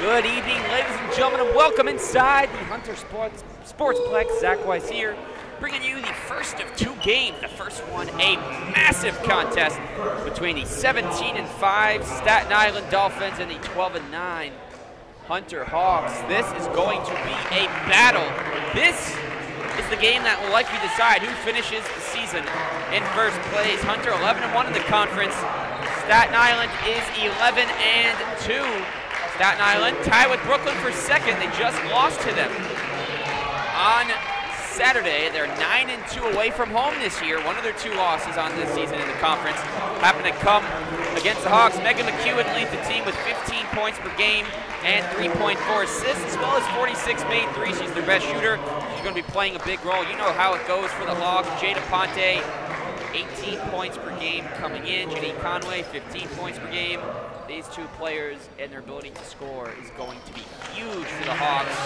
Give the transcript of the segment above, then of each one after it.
Good evening, ladies and gentlemen, and welcome inside the Hunter Sportsplex. Zach Weiss here, bringing you the first of two games. The first one, a massive contest between the 17-5 Staten Island Dolphins and the 12-9 Hunter Hawks. This is going to be a battle. This is the game that will likely decide who finishes the season in first place. Hunter 11-1 in the conference. Staten Island is 11-2. Staten Island tied with Brooklyn for second. They just lost to them on Saturday. They're 9-2 away from home this year. One of their two losses on this season in the conference happened to come against the Hawks. Megan McEwen leads the team with 15 points per game and 3.4 assists, as well as 46 made threes. She's their best shooter. She's going to be playing a big role. You know how it goes for the Hawks. Jada Ponte, 18 points per game coming in. Janine Conway, 15 points per game. These two players and their ability to score is going to be huge for the Hawks.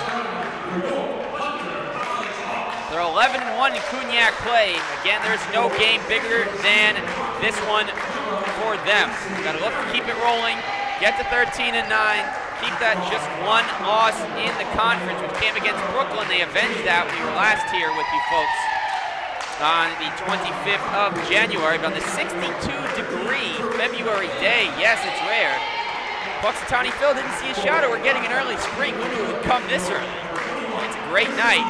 They're 11-1 in Cognac play. Again, there's no game bigger than this one for them. Got to look to keep it rolling, get to 13-9, keep that just one loss in the conference, which came against Brooklyn. They avenged that when we were last here with you folks on the 25th of January, but on the 62-degree February day. Yes, it's rare. Puxatawny Phil didn't see a shadow. We're getting an early spring. Who knew it would come this early? It's a great night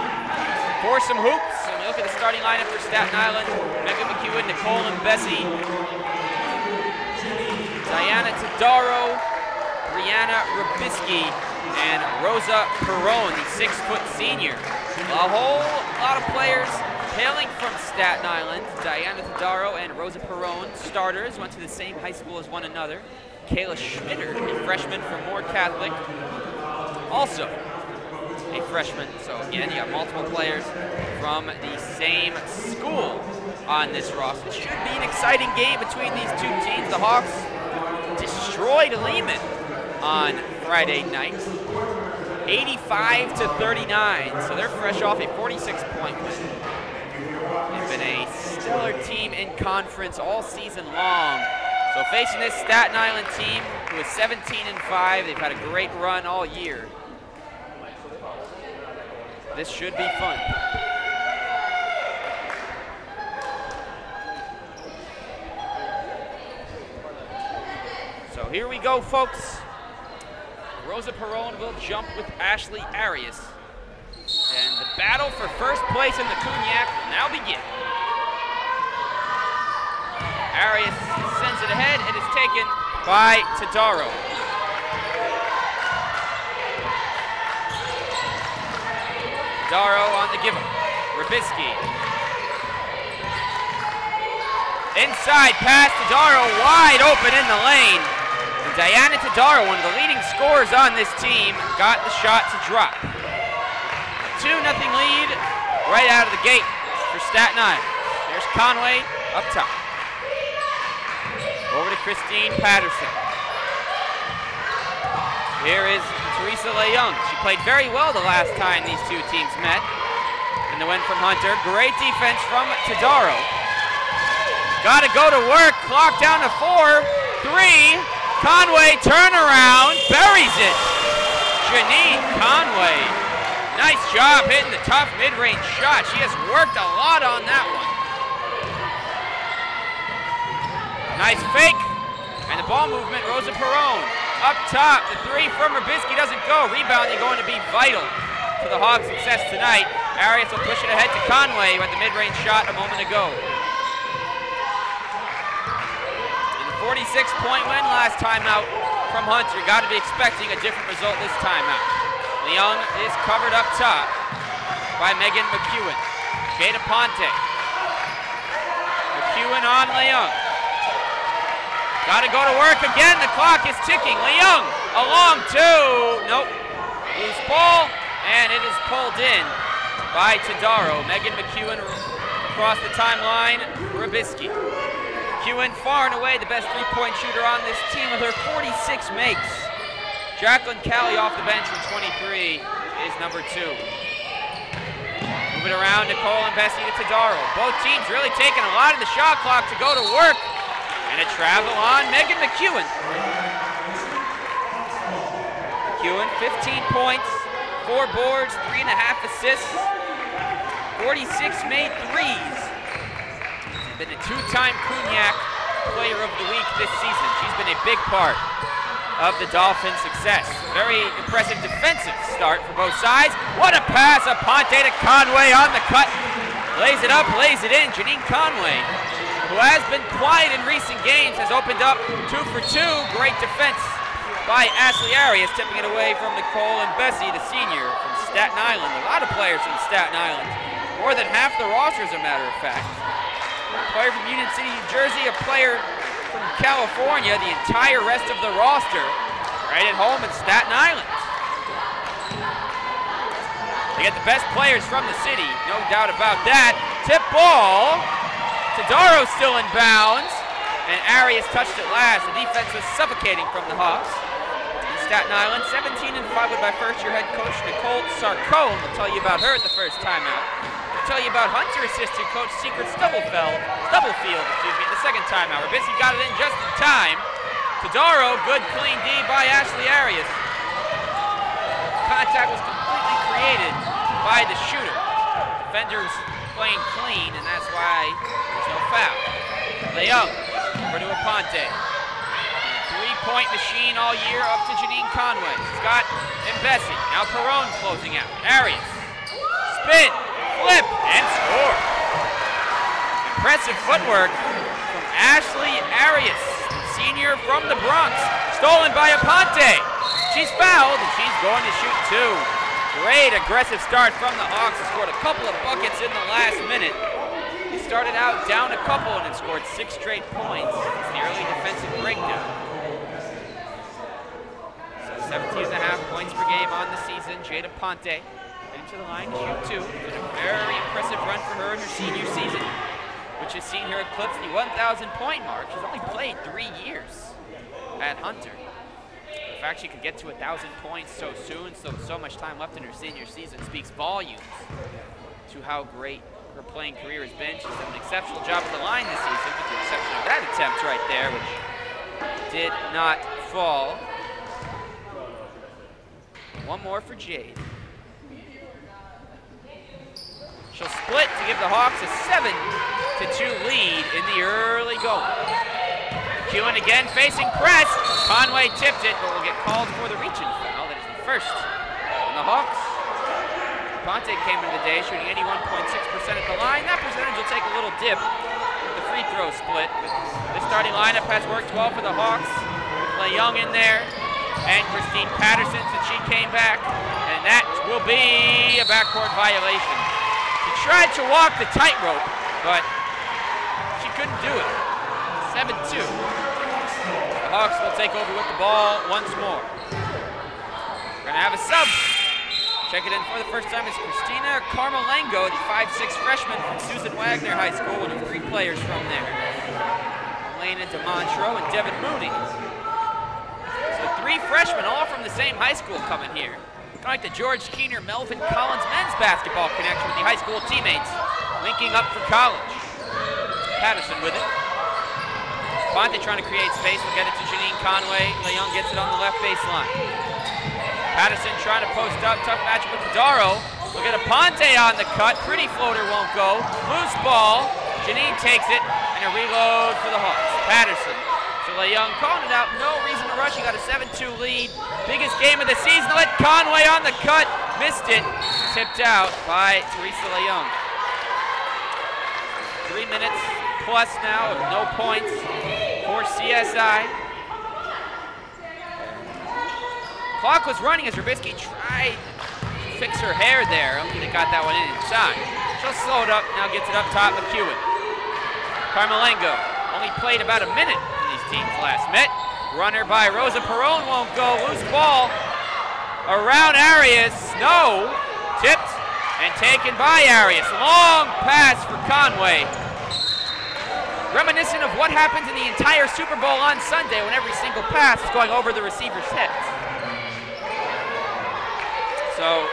for some hoops. And we look at the starting lineup for Staten Island. Megan McEwen, Nicole and Bessie. Diana Todaro, Brianna Rubisky, and Rosa Perrone, the 6-foot senior. A whole lot of players hailing from Staten Island. Diana Todaro and Rosa Perrone, starters, went to the same high school as one another. Kayla Schmitter, a freshman from Moore Catholic, also a freshman. So again, you have multiple players from the same school on this roster. It should be an exciting game between these two teams. The Hawks destroyed Lehman on Friday night, 85-39. So they're fresh off a 46-point win. They've been a stellar team in conference all season long. So facing this Staten Island team who is 17-5, they've had a great run all year. This should be fun. So here we go, folks. Rosa Perrone will jump with Ashley Arias. And the battle for first place in the Cognac will now begin. Arias sends it ahead. It is taken by Todaro. Todaro on the give-up. Rubisky. Inside pass, Todaro wide open in the lane. And Diana Todaro, one of the leading scorers on this team, got the shot to drop. 2-0 lead right out of the gate for Staten Island. There's Conway up top. Over to Christine Patterson. Here is Teresa Leung. She played very well the last time these two teams met. And the win from Hunter. Great defense from Todaro. Got to go to work. Clock down to 4. 3. Conway turnaround. Buries it. Janine Conway. Nice job hitting the tough mid-range shot. She has worked a lot on that one. Nice fake. And the ball movement, Rosa Perone. Up top, the three from Rubisky doesn't go. Rebounding going to be vital to the Hawks' success tonight. Arias will push it ahead to Conway who had the mid-range shot a moment ago. And a 46-point win last time out from Hunter. Got to be expecting a different result this time out. Leung is covered up top by Megan McEwen. Jada Ponte. McEwen on Leung. Got to go to work again. The clock is ticking. Leung along two. Nope. Loose ball, and it is pulled in by Tadaro. Megan McEwen across the timeline. Rubisky. McEwen far and away the best three-point shooter on this team with her 46 makes. Jacqueline Calley off the bench from 23 is number 2. Moving around, Nicole and Bessie to Tadaro. Both teams really taking a lot of the shot clock to go to work. And a travel on Megan McEwen. McEwen, 15 points, 4 boards, 3.5 assists, 46 made threes. She's been a 2-time Cognac Player of the Week this season. She's been a big part of the Dolphins' success. Very impressive defensive start for both sides. What a pass, Aponte to Conway on the cut. Lays it up, lays it in. Janine Conway, who has been quiet in recent games, has opened up 2 for 2. Great defense by Ashley Arias, tipping it away from Nicole and Bessie, the senior from Staten Island. A lot of players from Staten Island. More than half the roster, as a matter of fact. A player from Union City, New Jersey, a player from California, the entire rest of the roster right at home in Staten Island. They get the best players from the city, no doubt about that. Tip ball. Tadaro still in bounds, and Arias touched it last. The defense was suffocating from the Hawks. In Staten Island, 17-5 by first-year head coach Nicole Sarcone. We'll tell you about her at the first timeout. We'll tell you about Hunter assistant coach Secret Stubblefield, the second timeout. Rubisky got it in just in time. Tadaro, good clean D by Ashley Arias. Contact was completely created by the shooter. Defenders playing clean, and that's why there's no foul. Leung over to Aponte. Three-point machine all year up to Janine Conway. Scott and Bessie. Now Perone closing out. Arias. Spin, flip, and score. Impressive footwork from Ashley Arias, senior from the Bronx. Stolen by Aponte. She's fouled, and she's going to shoot 2. Great aggressive start from the Hawks. Scored a couple of buckets in the last minute. They started out down a couple and have scored 6 straight points. It's the early defensive breakdown. So 17.5 points per game on the season. Jada Ponte into the line to shoot 2. It's been a very impressive run for her in her senior season, which has seen her eclipse the 1,000-point mark. She's only played 3 years at Hunter. The fact she could get to 1,000 points so soon, so much time left in her senior season, speaks volumes to how great her playing career has been. She's done an exceptional job at the line this season, with the exception of that attempt right there, which did not fall. One more for Jade. She'll split to give the Hawks a 7-2 lead in the early going. McEwen again facing press. Conway tipped it, but will get called for the reach-in foul. That is the first on the Hawks. Ponte came into the day shooting 81.6% at the line. That percentage will take a little dip with the free throw split. But this starting lineup has worked well for the Hawks, with Leung in there and Christine Patterson since she came back. And that will be a backcourt violation. She tried to walk the tightrope, but she couldn't do it. 7-2. The Hawks will take over with the ball once more. We're gonna have a sub. Check it in for the first time is Christina Carmelengo, the 5'6" freshman from Susan Wagner High School, one of 3 players from there. Elena DeMontro and Devin Mooney. So 3 freshmen, all from the same high school coming here. Kind of like the George Keener, Melvin Collins men's basketball connection with the high school teammates linking up for college. Patterson with it. Ponte trying to create space. We'll get it to Janine Conway. Leung gets it on the left baseline. Patterson trying to post up, tough matchup with Tadaro. Look at Aponte on the cut, pretty floater won't go. Loose ball, Janine takes it, and a reload for the Hawks. Patterson, to Leung, calling it out, no reason to rush, you got a 7-2 lead. Biggest game of the season, let Conway on the cut, missed it, tipped out by Teresa Leung. 3 minutes plus now of no points for CSI. Clock was running as Rubisky tried to fix her hair there. I don't think they got that one in time. She'll slow it up, now gets it up top, McEwen. Carmelengo only played about a minute when these teams last met. Runner by Rosa Perron won't go. Loose ball around Arias. No, tipped and taken by Arias. Long pass for Conway. Reminiscent of what happens in the entire Super Bowl on Sunday when every single pass is going over the receiver's head. So,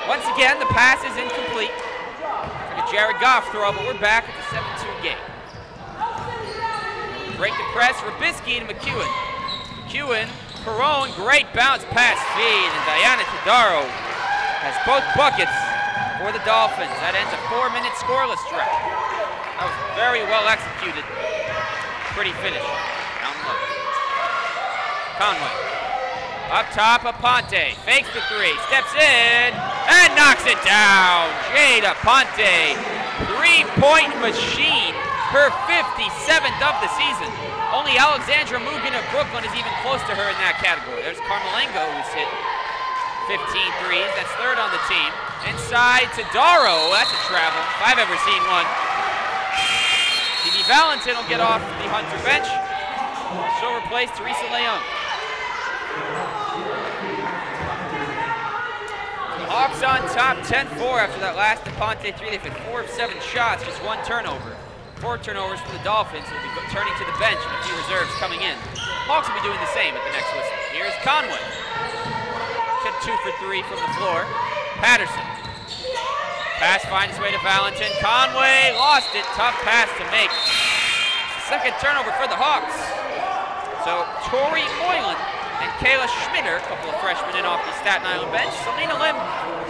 once again, the pass is incomplete. It's like a Jared Goff throw, but we're back at the 7-2 game. Break the press, Rubisky to McEwen. McEwen, Perron, great bounce pass feed, and Diana Tadaro has both buckets for the Dolphins. That ends a 4-minute scoreless stretch. That was very well executed. Pretty finish. Down low. Conway. Up top, Aponte, fakes the three, steps in, and knocks it down. Jade Aponte, three-point machine, her 57th of the season. Only Alexandra Mugen of Brooklyn is even close to her in that category. There's Carmelengo, who's hit 15 threes, that's third on the team. Inside to Darrow, that's a travel, if I've ever seen one. Dee Valentin will get off the Hunter bench. She'll replace Teresa Leung. Hawks on top, 10-4 after that last Aponte three. They've hit 4 of 7 shots, just 1 turnover. 4 turnovers for the Dolphins, who will be turning to the bench and a few reserves coming in. Hawks will be doing the same at the next whistle. Here's Conway. Hit 2 for 3 from the floor. Patterson. Pass finds its way to Valentin. Conway lost it. Tough pass to make. Second turnover for the Hawks. So Tori Moylan and Kayla Schmitter, a couple of freshmen in off the Staten Island bench. Selena Lim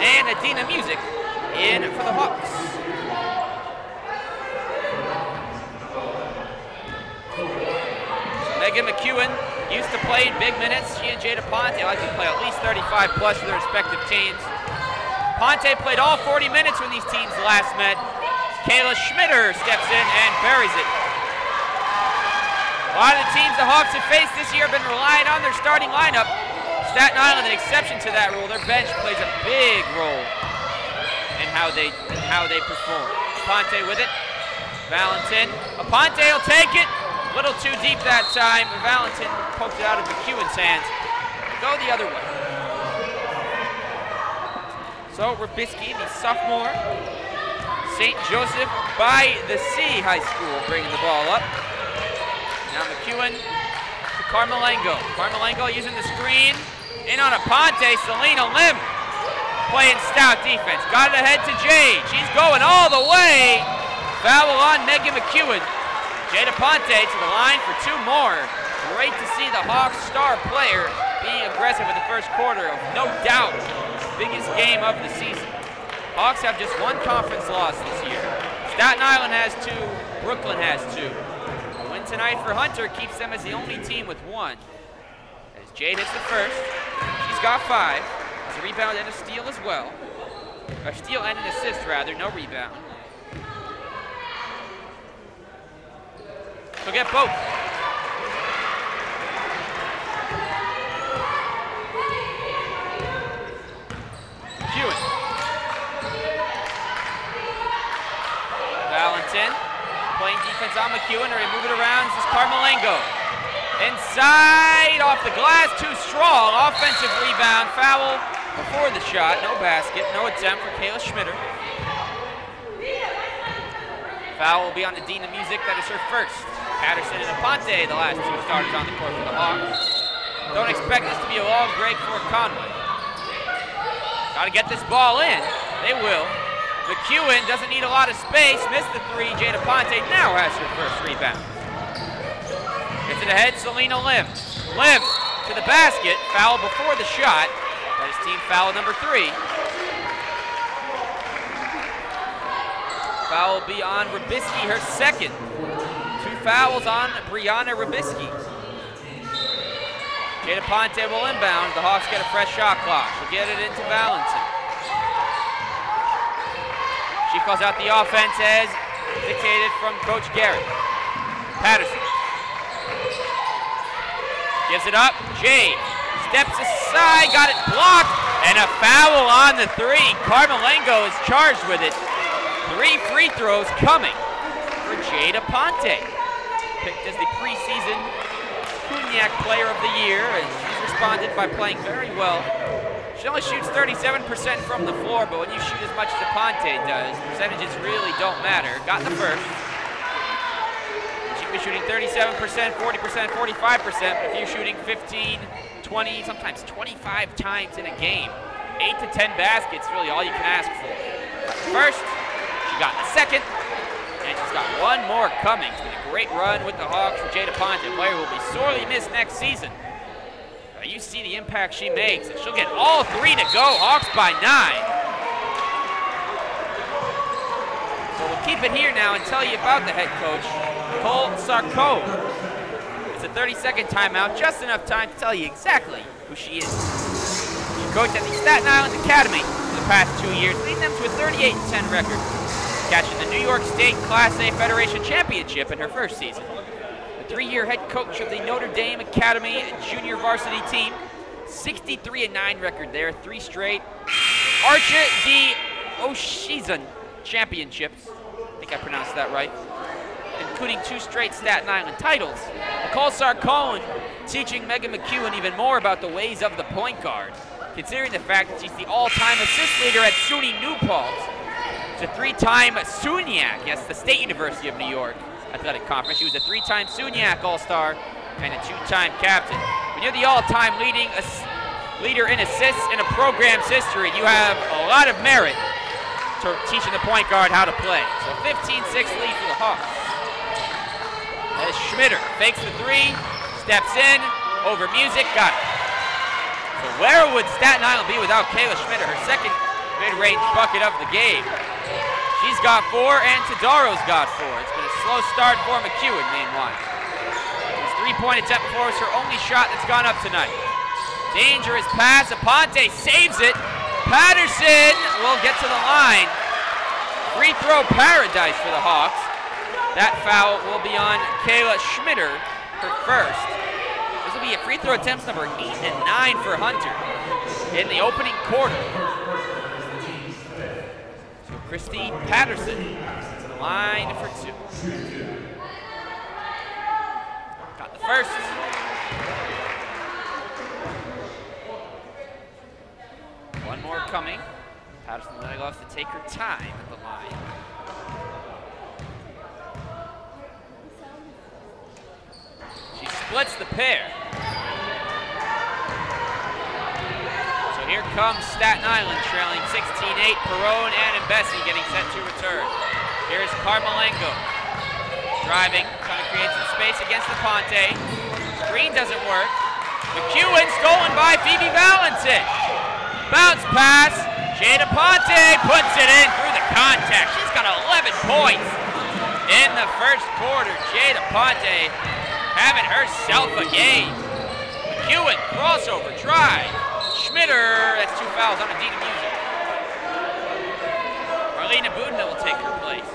and Adina Music in for the Hawks. Megan McEwen used to play in big minutes. She and Jada Ponte like to play at least 35 plus for their respective teams. Ponte played all 40 minutes when these teams last met. Kayla Schmitter steps in and buries it. A lot of the teams the Hawks have faced this year have been relying on their starting lineup. Staten Island, an exception to that rule. Their bench plays a big role in how they perform. Aponte with it. Valentin. Aponte will take it. A little too deep that time. Valentin poked it out of McEwen's hands. Go the other way. So Rubisky, the sophomore, St. Joseph by the Sea High School, bringing the ball up. Now McEwen to Carmelengo. Carmelengo using the screen. In on Aponte, Selena Lim playing stout defense. Got it ahead to Jade. She's going all the way. Foul on Megan McEwen. Jade Aponte to the line for 2 more. Great to see the Hawks star player being aggressive in the first quarter of no doubt biggest game of the season. Hawks have just 1 conference loss this year. Staten Island has 2, Brooklyn has 2. Tonight for Hunter keeps them as the only team with 1. As Jade hits the first, she's got 5. It's a rebound and a steal as well. A steal and an assist rather, no rebound. She'll get both. Hewitt. Valentin. Playing defense on McEwen, or move it around. This is Carmelengo. Inside, off the glass, too strong. Offensive rebound, foul before the shot. No basket, no attempt for Kayla Schmitter. Foul will be on Adina Music, that is her first. Patterson and Aponte, the last 2 starters on the court for the Hawks. Don't expect this to be a long break for Conway. Got to get this ball in. They will. McEwen doesn't need a lot of space, missed the 3. Jada Ponte now has her first rebound. Gets it ahead, Selena Lim. Lim to the basket. Foul before the shot. That is team foul number 3. Foul will be on Rybicki, her second. 2 fouls on Brianna Rybicki. Jada Ponte will inbound. The Hawks get a fresh shot clock. She'll get it into Valentin. She calls out the offense as dictated from Coach Garrett. Patterson gives it up. Jade steps aside, got it blocked, and a foul on the 3. Carmelengo is charged with it. 3 free throws coming for Jada Ponte. Picked as the preseason Cognac Player of the Year, and she's responded by playing very well. She only shoots 37% from the floor, but when you shoot as much as Ponte does, percentages really don't matter. Got the first. She'd be shooting 37%, 40%, 45%, but if you're shooting 15, 20, sometimes 25 times in a game, 8 to 10 baskets, really all you can ask for. Got the first, she got the second, and she's got one more coming. It's been a great run with the Hawks for Jada Ponte. The player will be sorely missed next season. You see the impact she makes, and she'll get all 3 to go. Hawks by 9. So we'll keep it here now and tell you about the head coach, Cole Sarko. It's a 30-second timeout, just enough time to tell you exactly who she is. She coached at the Staten Island Academy for the past 2 years, leading them to a 38-10 record, catching the New York State Class A Federation Championship in her first season. 3-year head coach of the Notre Dame Academy junior varsity team. 63-9 record there, 3 straight Archer D. Oshizan championships. I think I pronounced that right. Including 2 straight Staten Island titles. Nicole Sarcone teaching Megan McEwen even more about the ways of the point guard, considering the fact that she's the all-time assist leader at SUNY New Paltz. She's a 3-time SUNYAC, yes, the State University of New York Athletic Conference. She was a 3-time SUNYAC All-Star and a 2-time captain. When you're the all-time leader in assists in a program's history, you have a lot of merit to teaching the point guard how to play. So 15-6 lead for the Hawks. As Schmitter fakes the 3, steps in, over music, got it. So where would Staten Island be without Kayla Schmitter, her second mid-range bucket of the game? She's got 4 and Tadaro's got 4. It's been a slow start for McEwen, meanwhile. His 3-point attempt before is her only shot that's gone up tonight. Dangerous pass. Aponte saves it. Patterson will get to the line. Free throw paradise for the Hawks. That foul will be on Kayla Schmitter, her first. This will be a free throw attempts number 8 and 9 for Hunter in the opening quarter. Christine Patterson to the line for 2. Got the first. One more coming. Patterson letting off to take her time at the line. She splits the pair. Here comes Staten Island trailing 16-8. Perrone and Mbesi getting set to return. Here's Carmelengo driving, trying to create some space against Aponte. Screen doesn't work. McEwen stolen by Phoebe Valentin. Bounce pass. Jada Ponte puts it in through the contact. She's got 11 points in the first quarter. Jada Ponte having herself a game. McEwen crossover drive. Schmitter, that's 2 fouls on Adina Music. Marlena Budna will take her place.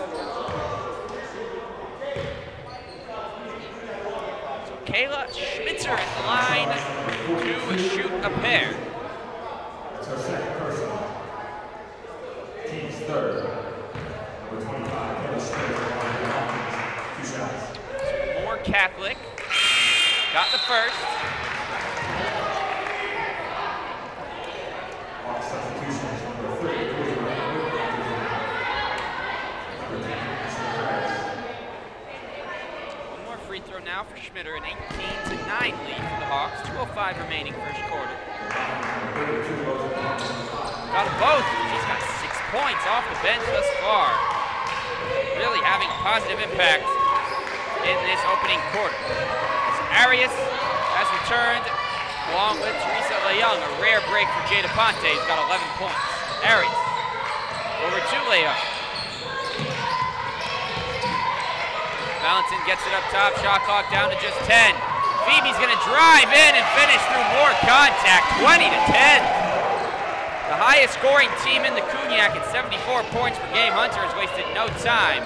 So Kayla Schmitzer at the line to shoot a pair. Team's third. Number 25, Kayla Schmitzer, 2 shots. More Catholic. Got the first. Now for Schmitter, an 18-9 lead for the Hawks. 2:05 remaining first quarter. Got them both. She's got 6 points off the bench thus far. Really having a positive impact in this opening quarter. As Arias has returned along with Teresa Leung. A rare break for Jada Ponte, who's got 11 points. Aries, over to Leung. Valentin gets it up top, shot clock down to just 10. Phoebe's gonna drive in and finish through more contact, 20 to 10. The highest scoring team in the Cognac at 74 points per game. Hunter has wasted no time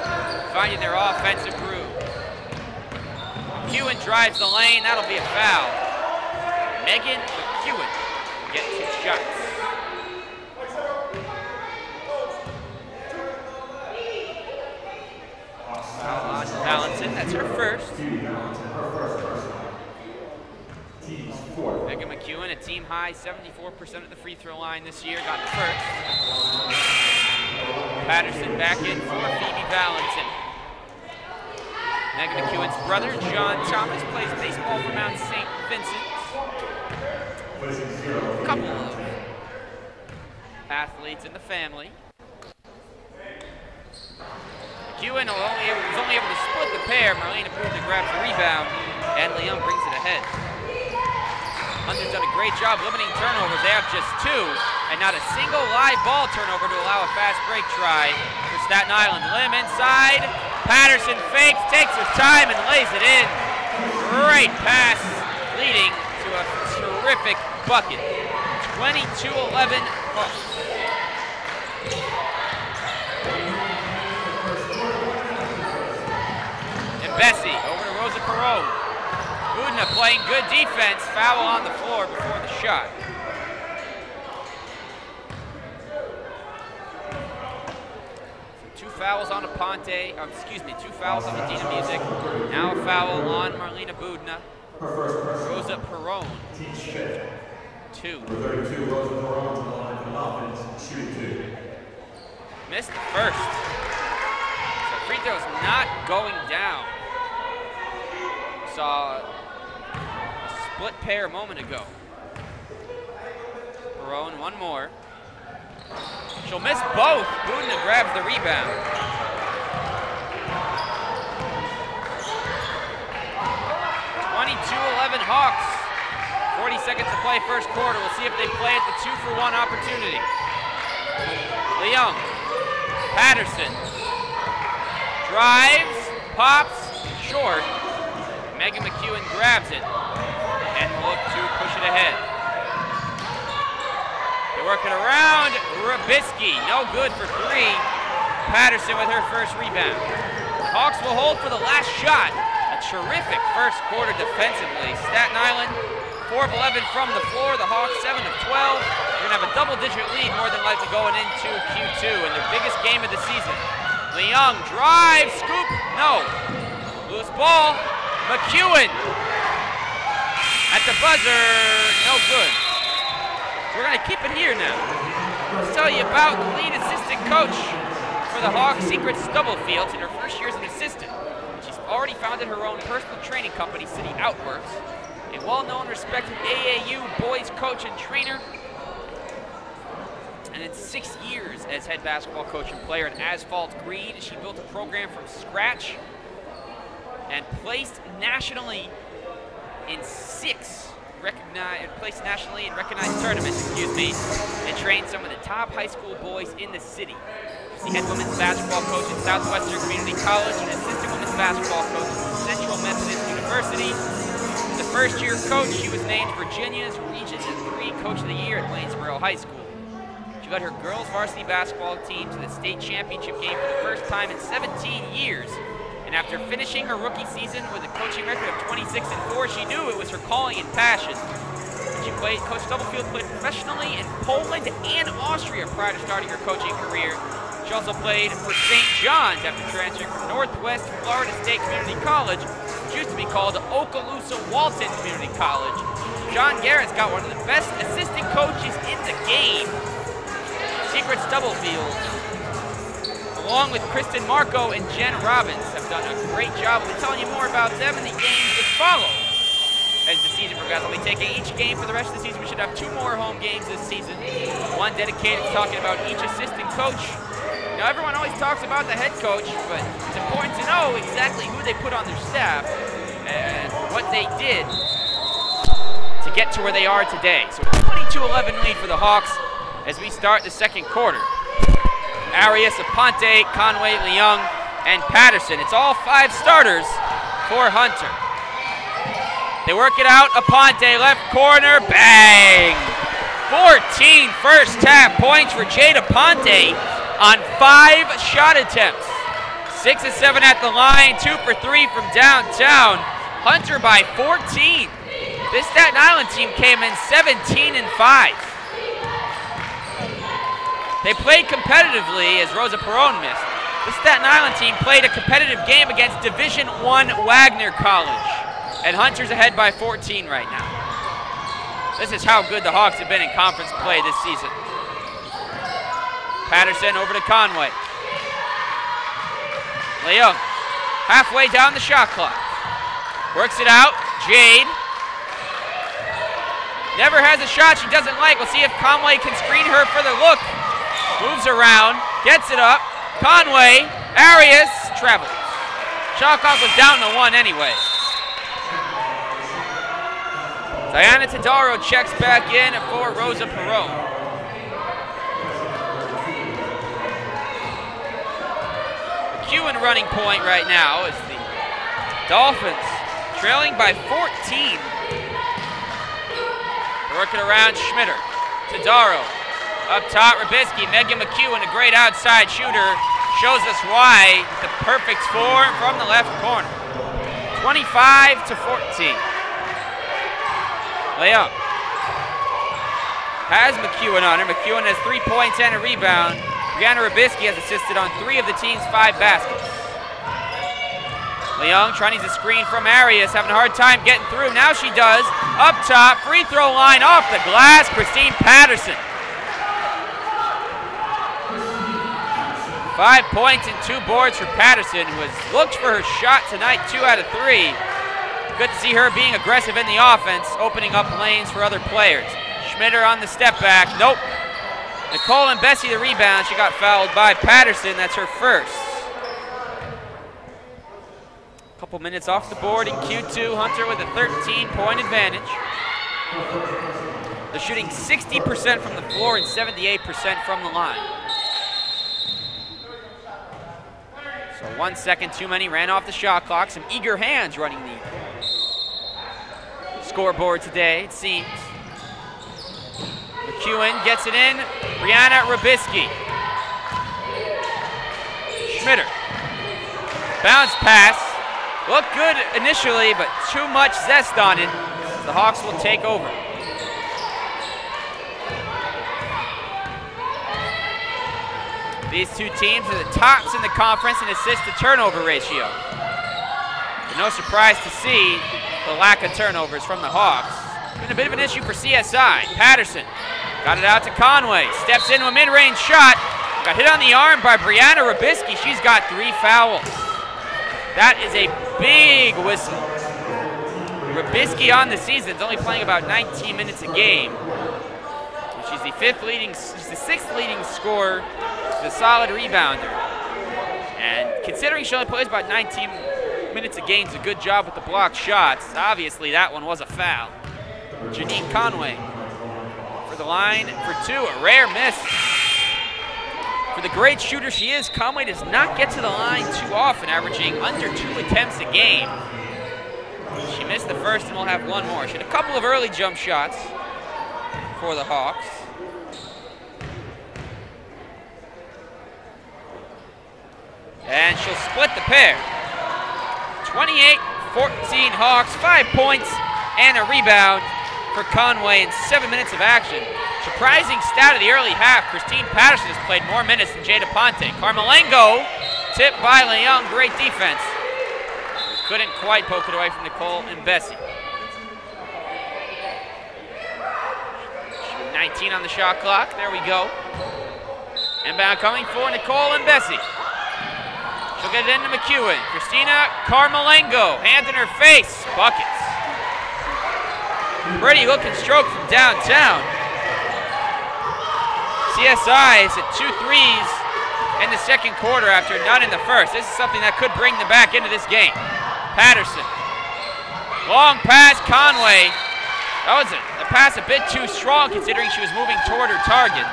finding their offensive groove. McEwen drives the lane, that'll be a foul. Megan McEwen will get 2 shots. Foul on Valentin, that's her first. Megan McEwen, a team high 74% at the free throw line this year, got the first. Patterson back in for Phoebe Valentin. Megan McEwen's brother, John Thomas, plays baseball for Mount St. Vincent. A couple of athletes in the family. McEwen was only able to split the pair. Marlena Boudna grabs the rebound, and Leung brings it ahead. Hunter's done a great job limiting turnovers. They have just 2, and not a single live ball turnover to allow a fast break try for Staten Island. Lim inside, Patterson fakes, takes his time, and lays it in. Great pass, leading to a terrific bucket. 22-11 Hawks. And Bessie over to Rosa Perot. Boudna playing good defense, foul on the floor before the shot. So 2 fouls on Aponte, 2 fouls on Medina Music. Now a foul on Marlena Boudna. Rosa Perone, 2. Missed the first. So free throw's not going down. Saw a split pair a moment ago. Perone, one more. She'll miss both. Boudna grabs the rebound. (22-11) Hawks. 40 seconds to play first quarter. We'll see if they play at the 2-for-1 opportunity. Leung, Patterson, drives, pops, short. Megan McEwen grabs it and look to push it ahead. They work it around. Rubisky, no good for 3. Patterson with her first rebound. Hawks will hold for the last shot. A terrific first quarter defensively. Staten Island, 4 of 11 from the floor. The Hawks, 7 of 12. They're gonna have a double-digit lead more than likely going into Q2 in their biggest game of the season. Leung drives, scoop, no. Loose ball. McEwen at the buzzer, no good. So we're gonna keep it here now. Let's tell you about the lead assistant coach for the Hawks, Secret Stubblefield. In her first year as an assistant, she's already founded her own personal training company, City Outworks, a well-known, respected AAU boys coach and trainer. And in 6 years as head basketball coach and player in Asphalt Green, she built a program from scratch and placed nationally in 6 recognized tournaments, and trained some of the top high school boys in the city. She's the head women's basketball coach at Southwestern Community College and assistant women's basketball coach at Central Methodist University. As a first-year coach, she was named Virginia's Region 3 Coach of the Year at Waynesboro High School. She led her girls varsity basketball team to the state championship game for the first time in 17 years. And after finishing her rookie season with a coaching record of 26-4, she knew it was her calling and passion. Coach Stubblefield played professionally in Poland and Austria prior to starting her coaching career. She also played for St. John's after transferring from Northwest Florida State Community College, which used to be called Okaloosa Walton Community College. John Garrett's got one of the best assistant coaches in the game. Secret Stubblefield, along with Kristen Marco and Jen Robbins, have done a great job. We'll be telling you more about them in the games that follow as the season progresses. We'll be taking each game for the rest of the season. We should have 2 more home games this season. One dedicated to talking about each assistant coach. Now, everyone always talks about the head coach, but it's important to know exactly who they put on their staff and what they did to get to where they are today. So 22-11 lead for the Hawks as we start the second quarter. Arias, Aponte, Conway, Leung, and Patterson. It's all 5 starters for Hunter. They work it out. Aponte, left corner, bang! 14 first half points for Jade Aponte on 5 shot attempts. 6 of 7 at the line, 2 for 3 from downtown. Hunter by 14. This Staten Island team came in 17-5. They played competitively as Rosa Perron missed. The Staten Island team played a competitive game against Division I Wagner College. And Hunter's ahead by 14 right now. This is how good the Hawks have been in conference play this season. Patterson over to Conway. Leung, halfway down the shot clock. Works it out, Jade. Never has a shot she doesn't like. We'll see if Conway can screen her for the look. Moves around, gets it up. Conway, Arias, travels. Shot clock was down to 1 anyway. Diana Tadaro checks back in for Rosa Perron. McEwen running point right now is the Dolphins trailing by 14. Working around Schmitter. Tadaro. Up top, Rubisky. Megan McEwen, a great outside shooter. Shows us why. The perfect score from the left corner. 25-14. Leung has McEwen on her. McEwen has 3 points and a rebound. Brianna Rubisky has assisted on 3 of the team's 5 baskets. Leung trying to screen from Arias, having a hard time getting through. Now she does. Up top, free throw line off the glass, Christine Patterson. 5 points and 2 boards for Patterson, who has looked for her shot tonight, 2 out of 3. Good to see her being aggressive in the offense, opening up lanes for other players. Schmitter on the step back, nope. Nicole and Bessie the rebound, she got fouled by Patterson, that's her first. Couple minutes off the board in Q2, Hunter with a 13-point advantage. They're shooting 60% from the floor and 78% from the line. So 1 second too many, ran off the shot clock. Some eager hands running the scoreboard today, it seems. McEwen gets it in, Brianna Rubisky. Schmitter, bounce pass. Looked good initially, but too much zest on it. The Hawks will take over. These two teams are the tops in the conference in assist-to-turnover ratio. But no surprise to see the lack of turnovers from the Hawks. Been a bit of an issue for CSI. Patterson got it out to Conway. Steps into a mid-range shot. Got hit on the arm by Brianna Rubisky. She's got 3 fouls. That is a big whistle. Rubisky on the season is only playing about 19 minutes a game. She's the 6th leading scorer. She's a solid rebounder. And considering she only plays about 19 minutes a game, it's a good job with the blocked shots. Obviously, that one was a foul. Janine Conway for the line for 2, a rare miss. For the great shooter she is, Conway does not get to the line too often, averaging under 2 attempts a game. She missed the first and will have 1 more. She had a couple of early jump shots for the Hawks. And she'll split the pair. 28-14 Hawks, 5 points and a rebound for Conway in 7 minutes of action. Surprising stat of the early half, Christine Patterson has played more minutes than Jade Aponte. Carmelengo, tipped by Leung, great defense. Couldn't quite poke it away from Nicole and Bessie. 19 on the shot clock, there we go. Inbound coming for Nicole and Bessie. She'll get it into McEwen. Christina Carmelengo, hand in her face, buckets. Pretty looking stroke from downtown. CSI is at 2 threes in the second quarter after none in the first. This is something that could bring them back into this game. Patterson. Long pass, Conway. That was a pass a bit too strong considering she was moving toward her target.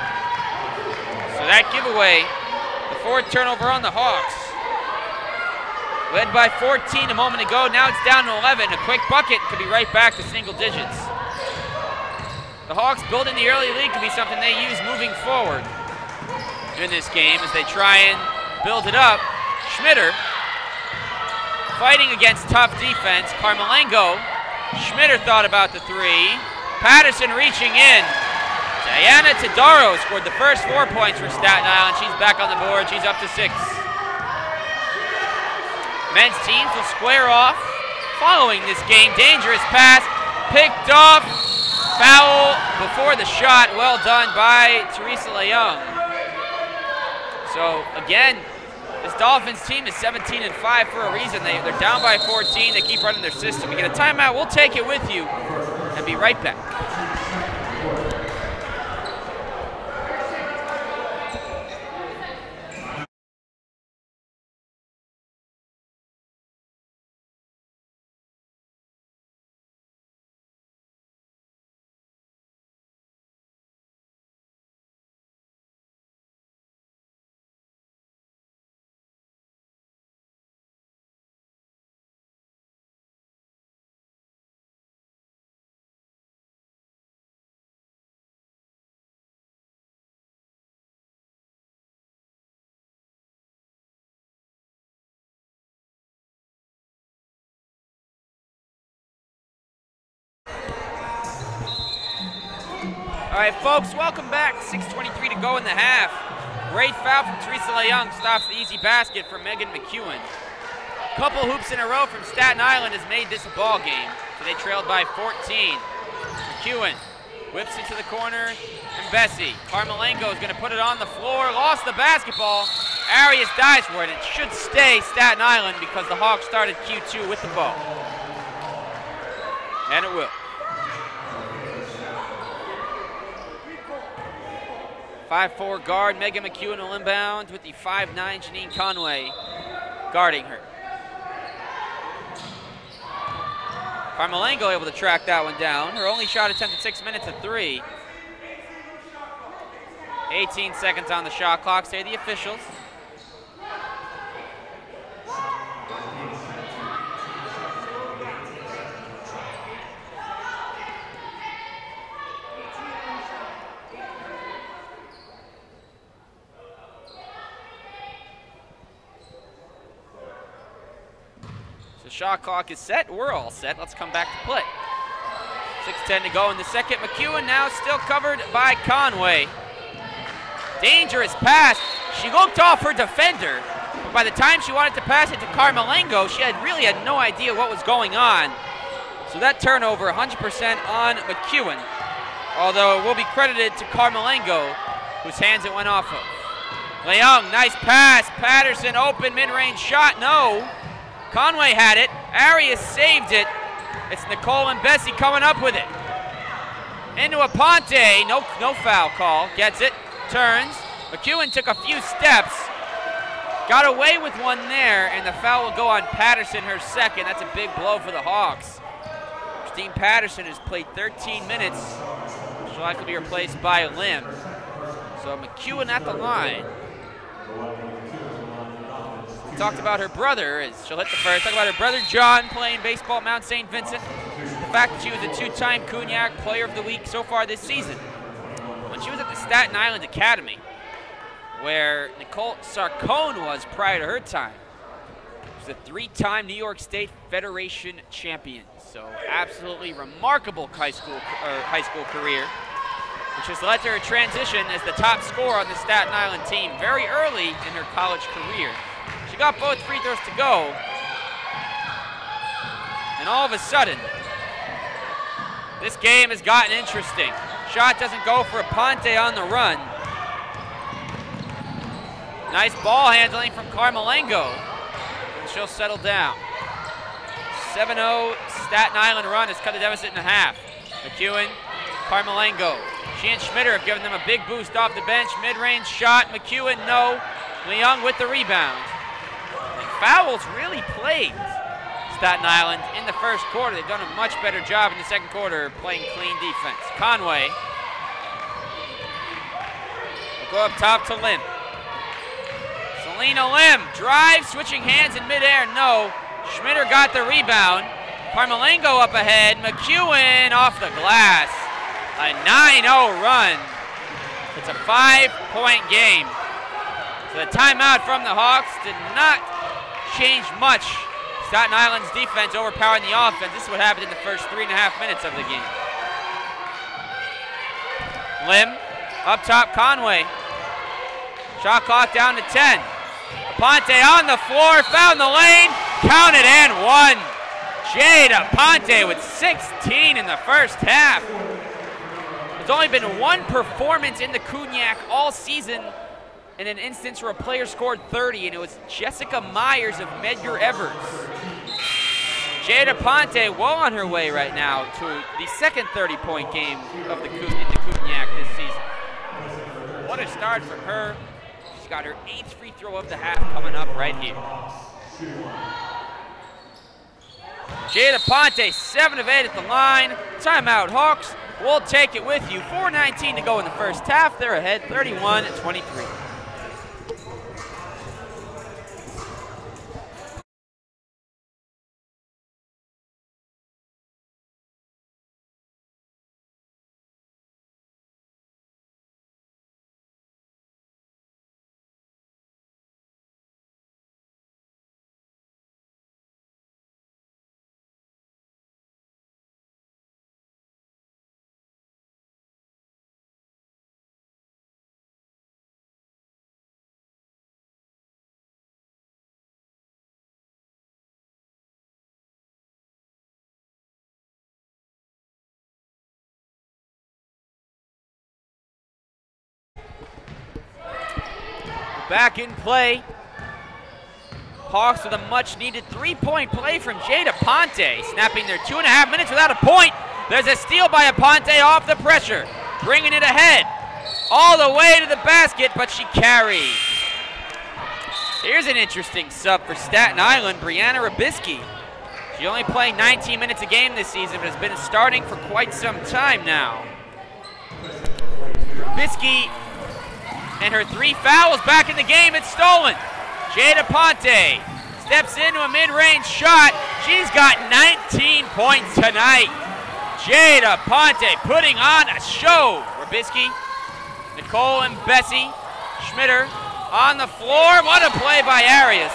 So that giveaway, the fourth turnover on the Hawks. Led by 14 a moment ago, now it's down to 11. A quick bucket could be right back to single digits. The Hawks building the early lead could be something they use moving forward in this game as they try and build it up. Schmitter fighting against tough defense. Carmelengo. Schmitter thought about the three. Patterson reaching in. Diana Tadaro scored the first 4 points for Staten Island. She's back on the board. She's up to 6. Men's teams will square off following this game. Dangerous pass, picked off, foul before the shot. Well done by Teresa Leung. So again, this Dolphins team is 17-5 for a reason. They're down by 14. They keep running their system. We get a timeout. We'll take it with you and be right back. All right, folks, welcome back. 6:23 to go in the half. Great foul from Teresa Leung stops the easy basket for Megan McEwen. Couple hoops in a row from Staten Island has made this a ball game. So they trailed by 14. McEwen whips it to the corner, and Bessie. Carmelengo is going to put it on the floor. Lost the basketball. Arias dives for it. It should stay Staten Island because the Hawks started Q2 with the ball. And it will. 5'4" guard Megan McEwen will inbound with the 5'9" Janine Conway guarding her. Carmelengo able to track that one down. Her only shot attempt at 6 minutes at 3. 18 seconds on the shot clock, say the officials. Shot clock is set. We're all set. Let's come back to play. 6:10 to go in the second. McEwen now still covered by Conway. Dangerous pass. She looked off her defender, but by the time she wanted to pass it to Carmelengo, she really had no idea what was going on. So that turnover 100% on McEwen, although it will be credited to Carmelengo, whose hands it went off of. Leung, nice pass. Patterson, open mid-range shot. No. Conway had it. Arias saved it. It's Nicole and Bessie coming up with it. Into Aponte. No foul call. Gets it. Turns. McEwen took a few steps. Got away with one there, and the foul will go on Patterson, her second. That's a big blow for the Hawks. Christine Patterson has played 13 minutes. She'll likely be replaced by Lim. So McEwen at the line. We talked about her brother, as she'll hit the first. Talked about her brother John playing baseball at Mount St. Vincent. The fact that she was a 2-time Cognac Player of the Week so far this season. When she was at the Staten Island Academy, where Nicole Sarcone was prior to her time, she was a 3-time New York State Federation champion. So absolutely remarkable high school career, which has led to her transition as the top scorer on the Staten Island team very early in her college career. She got both free throws to go, and all of a sudden, this game has gotten interesting. Shot doesn't go for Aponte on the run. Nice ball handling from Carmelengo, and she'll settle down. 7-0 Staten Island run has cut the deficit in half. McEwen, Carmelengo. She and Schmitter have given them a big boost off the bench. Mid-range shot, McEwen, no. Leung with the rebound. Fouls really plagued Staten Island in the first quarter. They've done a much better job in the second quarter playing clean defense. Conway will go up top to Lim. Selena Lim drives, switching hands in midair. No. Schmitter got the rebound. Parmalengo up ahead. McEwen off the glass. A 9-0 run. It's a 5-point game. So the timeout from the Hawks did not change much. Staten Island's defense overpowering the offense. This is what happened in the first 3.5 minutes of the game. Lim, up top, Conway. Shot clock down to 10. Aponte on the floor, found the lane, counted and one. Jade Aponte with 16 in the first half. There's only been one performance in the Cognac all season in an instance where a player scored 30, and it was Jessica Myers of Medgar Evers. Jade Aponte well on her way right now to the second 30-point game of the Cognac this season. What a start for her. She's got her 8th free throw of the half coming up right here. Jade Aponte, 7 of 8 at the line. Timeout, Hawks. We'll take it with you. 4:19 to go in the first half. They're ahead 31-23. Back in play. Hawks with a much-needed 3-point play from Jade Aponte, snapping their 2.5 minutes without a point. There's a steal by Aponte off the pressure, bringing it ahead, all the way to the basket, but she carries. Here's an interesting sub for Staten Island, Brianna Rybicki. She only playing 19 minutes a game this season, but has been starting for quite some time now. Rybicki and her 3 fouls back in the game. It's stolen. Jade Aponte steps into a mid-range shot. She's got 19 points tonight. Jade Aponte putting on a show. Rybicki, Nicole and Bessie. Schmitter on the floor. What a play by Arias.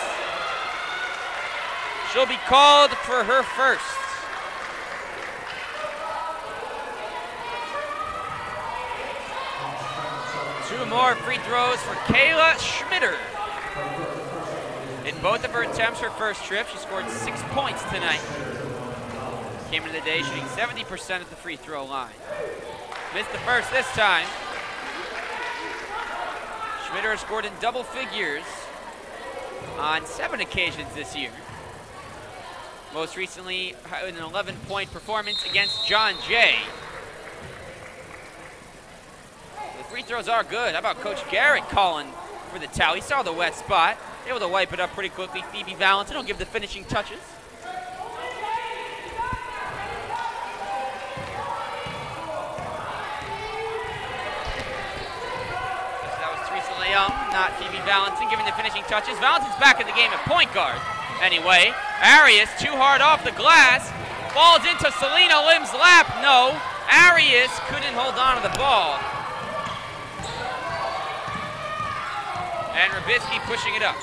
She'll be called for her first. Two more free throws for Kayla Schmitter. In both of her attempts, her first trip, she scored 6 points tonight. Came into the day shooting 70% at the free throw line. Missed the first this time. Schmitter has scored in double figures on 7 occasions this year. Most recently, an 11-point performance against John Jay. The free throws are good. How about Coach Garrett calling for the towel? He saw the wet spot, able to wipe it up pretty quickly. Phoebe Valentin will give the finishing touches. That was Teresa Leung, not Phoebe Valentin, giving the finishing touches. Valentin's back in the game at point guard. Anyway, Arias too hard off the glass. Falls into Selena Lim's lap. No, Arias couldn't hold on to the ball. And Rybicki pushing it up.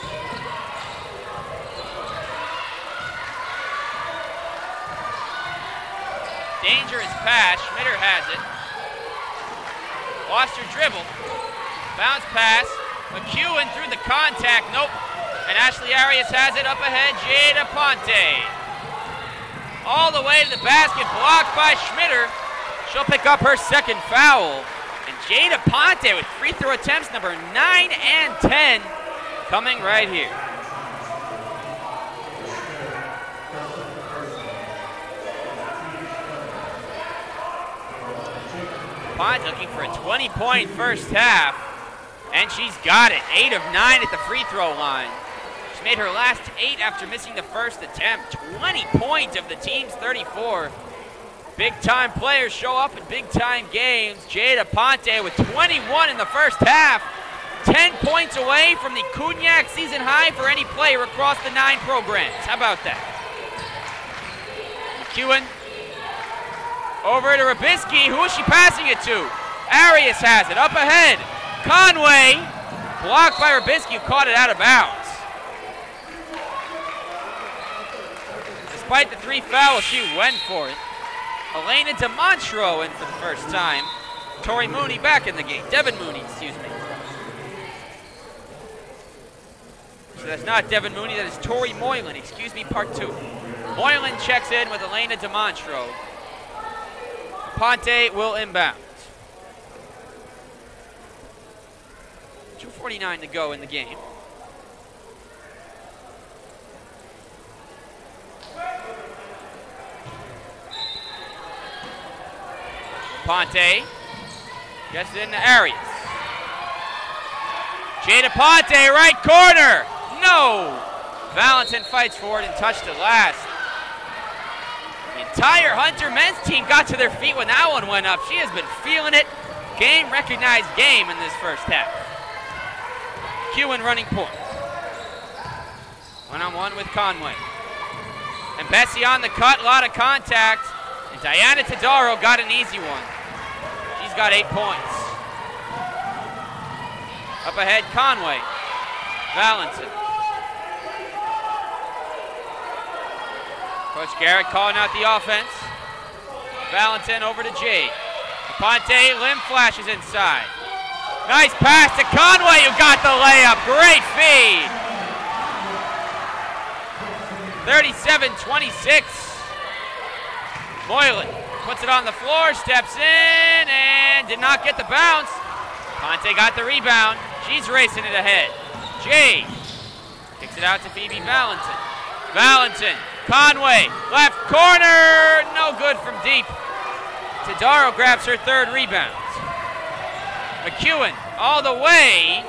Dangerous pass. Schmitter has it. Lost her dribble. Bounce pass. McEwen through the contact. Nope. And Ashley Arias has it up ahead. Jade Aponte. All the way to the basket. Blocked by Schmitter. She'll pick up her second foul. And Jade Aponte with free throw attempts number 9 and 10 coming right here. Aponte looking for a 20-point first half, and she's got it. 8 of 9 at the free throw line. She's made her last 8 after missing the first attempt. 20 points of the team's 34. Big-time players show up in big-time games. Jada Ponte with 21 in the first half. 10 points away from the Cognac season high for any player across the 9 programs. How about that? McEwen over to Rybicki. Who is she passing it to? Arias has it. Up ahead. Conway. Blocked by Rybicki, who caught it out of bounds. Despite the 3 fouls, she went for it. Elena DeMontro in for the first time. Tori Mooney back in the game. Devin Mooney, excuse me. So that's not Devin Mooney, that is Tori Moylan. Excuse me, part 2. Moylan checks in with Elena DeMontro. Ponte will inbound. 2:49 to go in the game. Ponte gets it into Arias. Jada Ponte, right corner. No! Valentin fights for it and touched it last. The entire Hunter men's team got to their feet when that one went up. She has been feeling it. Game recognized game in this first half. McEwen running point. One-on-one with Conway. And Bessie on the cut, a lot of contact. And Diana Todaro got an easy one. She's got 8 points. Up ahead, Conway. Valentin. Coach Garrett calling out the offense. Valentin over to Jade. Ponte, limb flashes inside. Nice pass to Conway, who got the layup. Great feed. 37-26. Moylan puts it on the floor, steps in, and did not get the bounce. Ponte got the rebound. She's racing it ahead. Jade kicks it out to Phoebe Valentin. Valentin, Conway, left corner, no good from deep. Todaro grabs her 3rd rebound. McEwen all the way.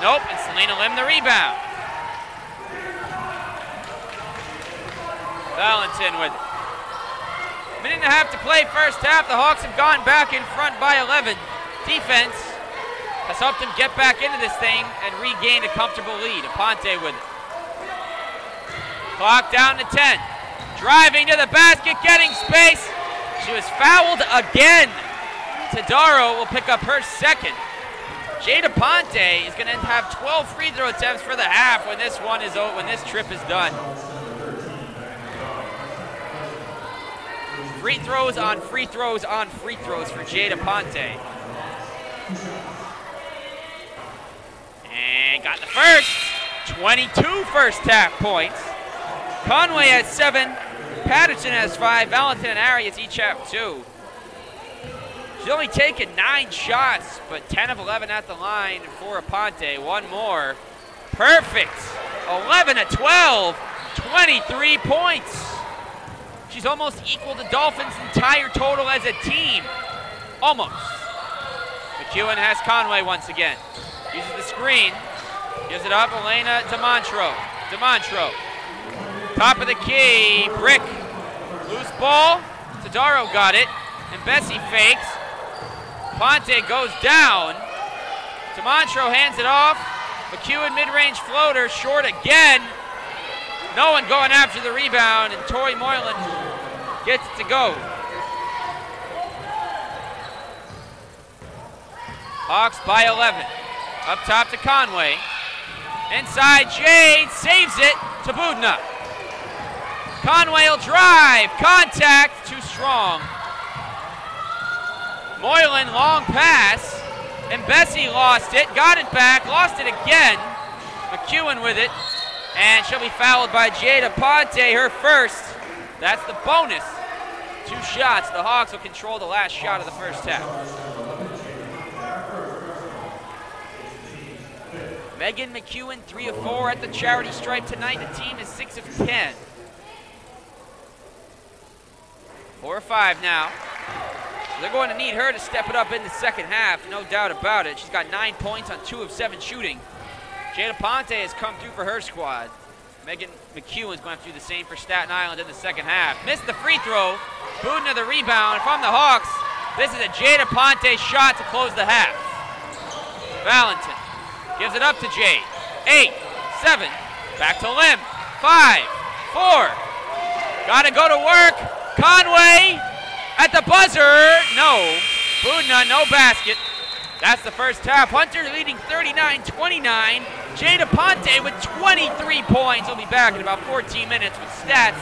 Nope, and Selena Lim the rebound. Valentin with it. Minute and a half to play first half. The Hawks have gone back in front by 11. Defense has helped them get back into this thing and regain a comfortable lead. Ponte with it. Clock down to 10. Driving to the basket, getting space. She was fouled again. Todaro will pick up her 2nd. Jada Ponte is going to have 12 free throw attempts for the half when this one is over, when this trip is done. Free throws on free throws on free throws for Jada Ponte. And got the first. 22 first half points. Conway has 7. Patterson has 5. Valentin and Arias each have 2. She's only taken 9 shots, but 10 of 11 at the line for Ponte. One more. Perfect. 11 of 12. 23 points. She's almost equal to Dolphins' entire total as a team. Almost. McEwen has Conway once again. Uses the screen. Gives it up, Elena DeMontro. DeMontro. Top of the key. Brick. Loose ball. Todaro got it. And Bessie fakes. Ponte goes down. DeMontro hands it off. McEwen mid-range floater. Short again. No one going after the rebound, and Tori Moylan gets it to go. Hawks by 11. Up top to Conway. Inside, Jade saves it to Budna. Conway will drive. Contact, too strong. Moylan, long pass. And Bessie lost it, got it back, lost it again. McEwen with it. And she'll be fouled by Jada Ponte, her first. That's the bonus. 2 shots. The Hawks will control the last shot of the first half. Megan McEwen, 3 of 4 at the charity stripe tonight. The team is 6 of 10. 4 of 5 now. So they're going to need her to step it up in the second half, no doubt about it. She's got 9 points on 2 of 7 shooting. Jada Ponte has come through for her squad. Megan McEwen's going to have to do the same for Staten Island in the second half. Missed the free throw. Budna the rebound from the Hawks. This is a Jada Ponte shot to close the half. Valentin gives it up to Jade. 8, 7, back to Lim. 5, 4. Got to go to work. Conway at the buzzer. No. Budna, no basket. That's the first half. Hunter leading 39-29. Jada Ponte with 23 points. He'll be back in about 14 minutes with stats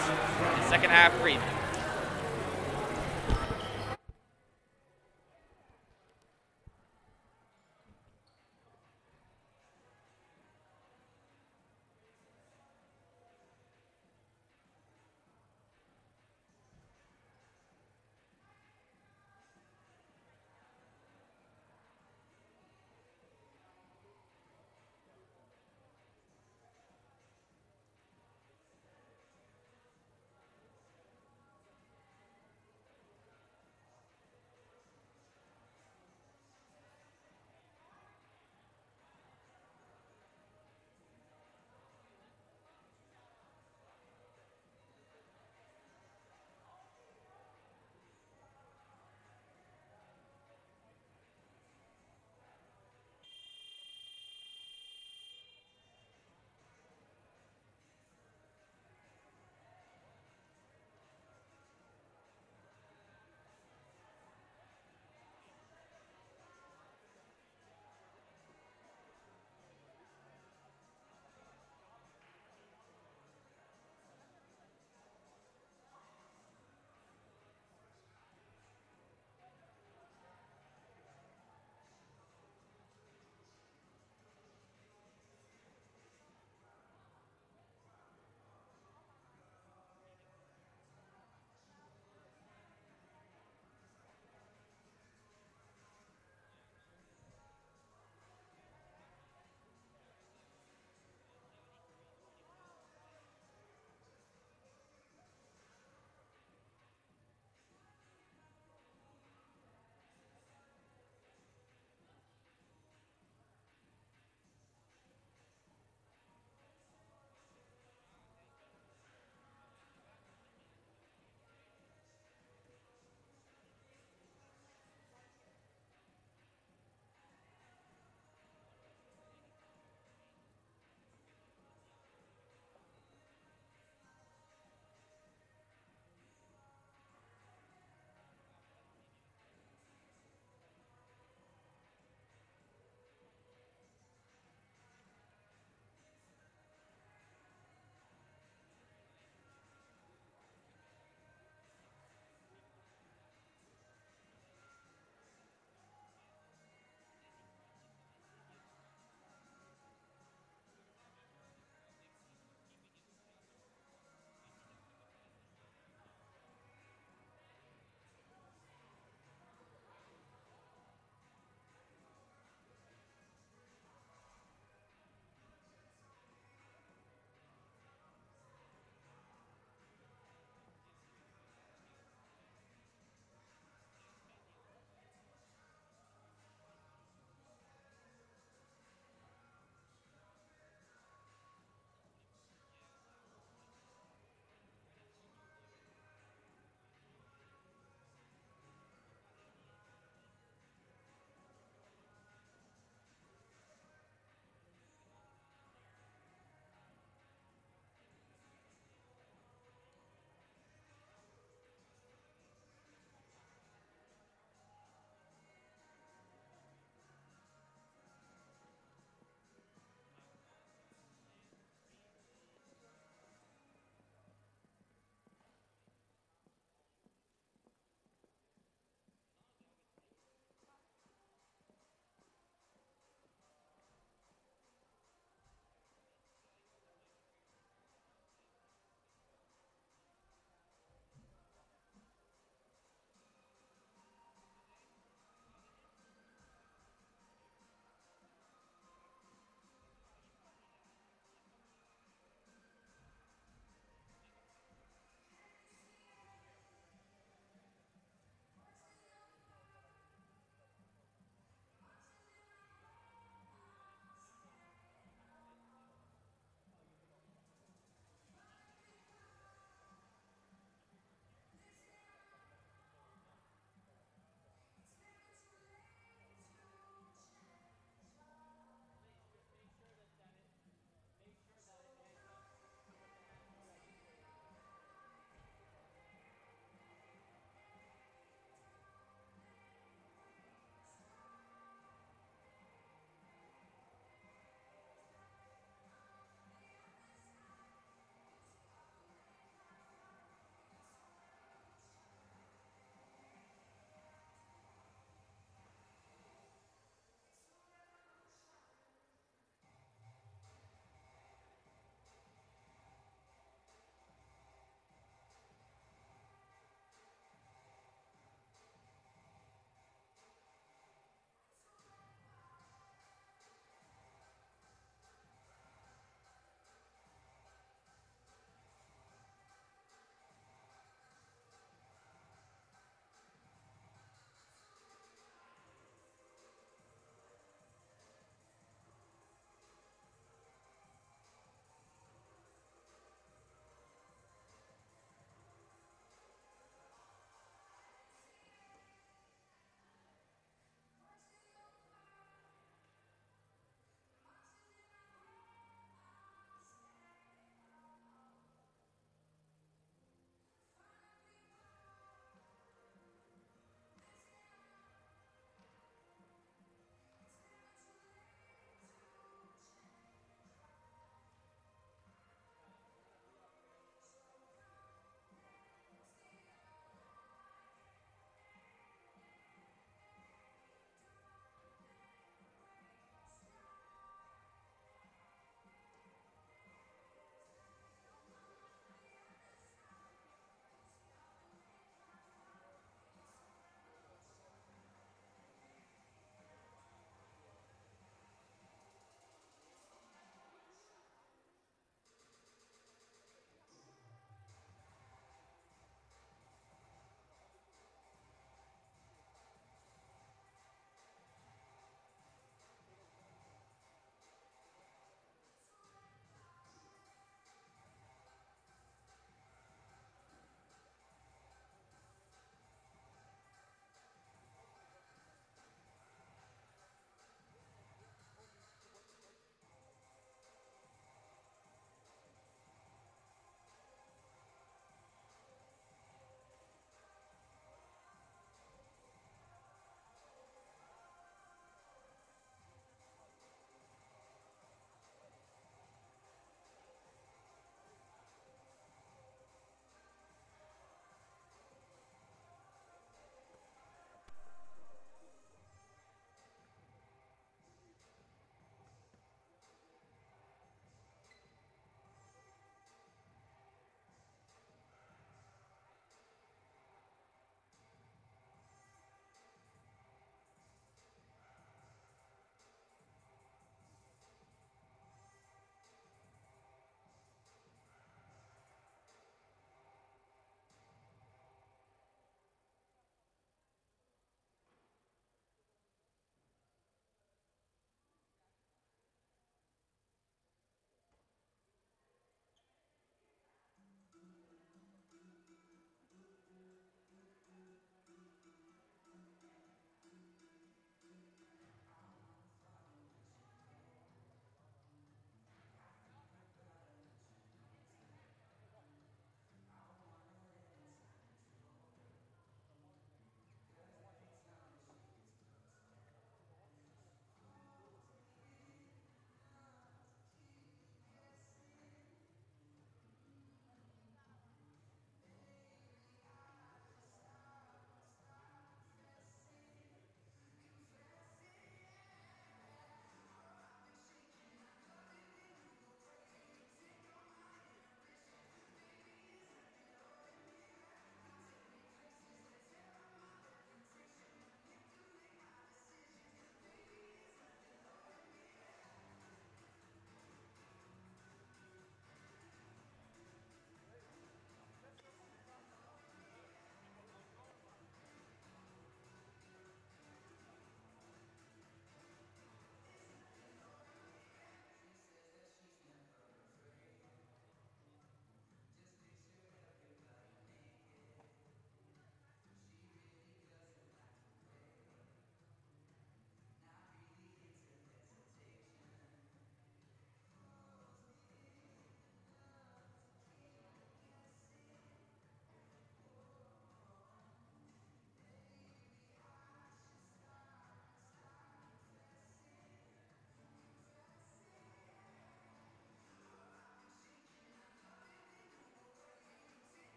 in the second half preview.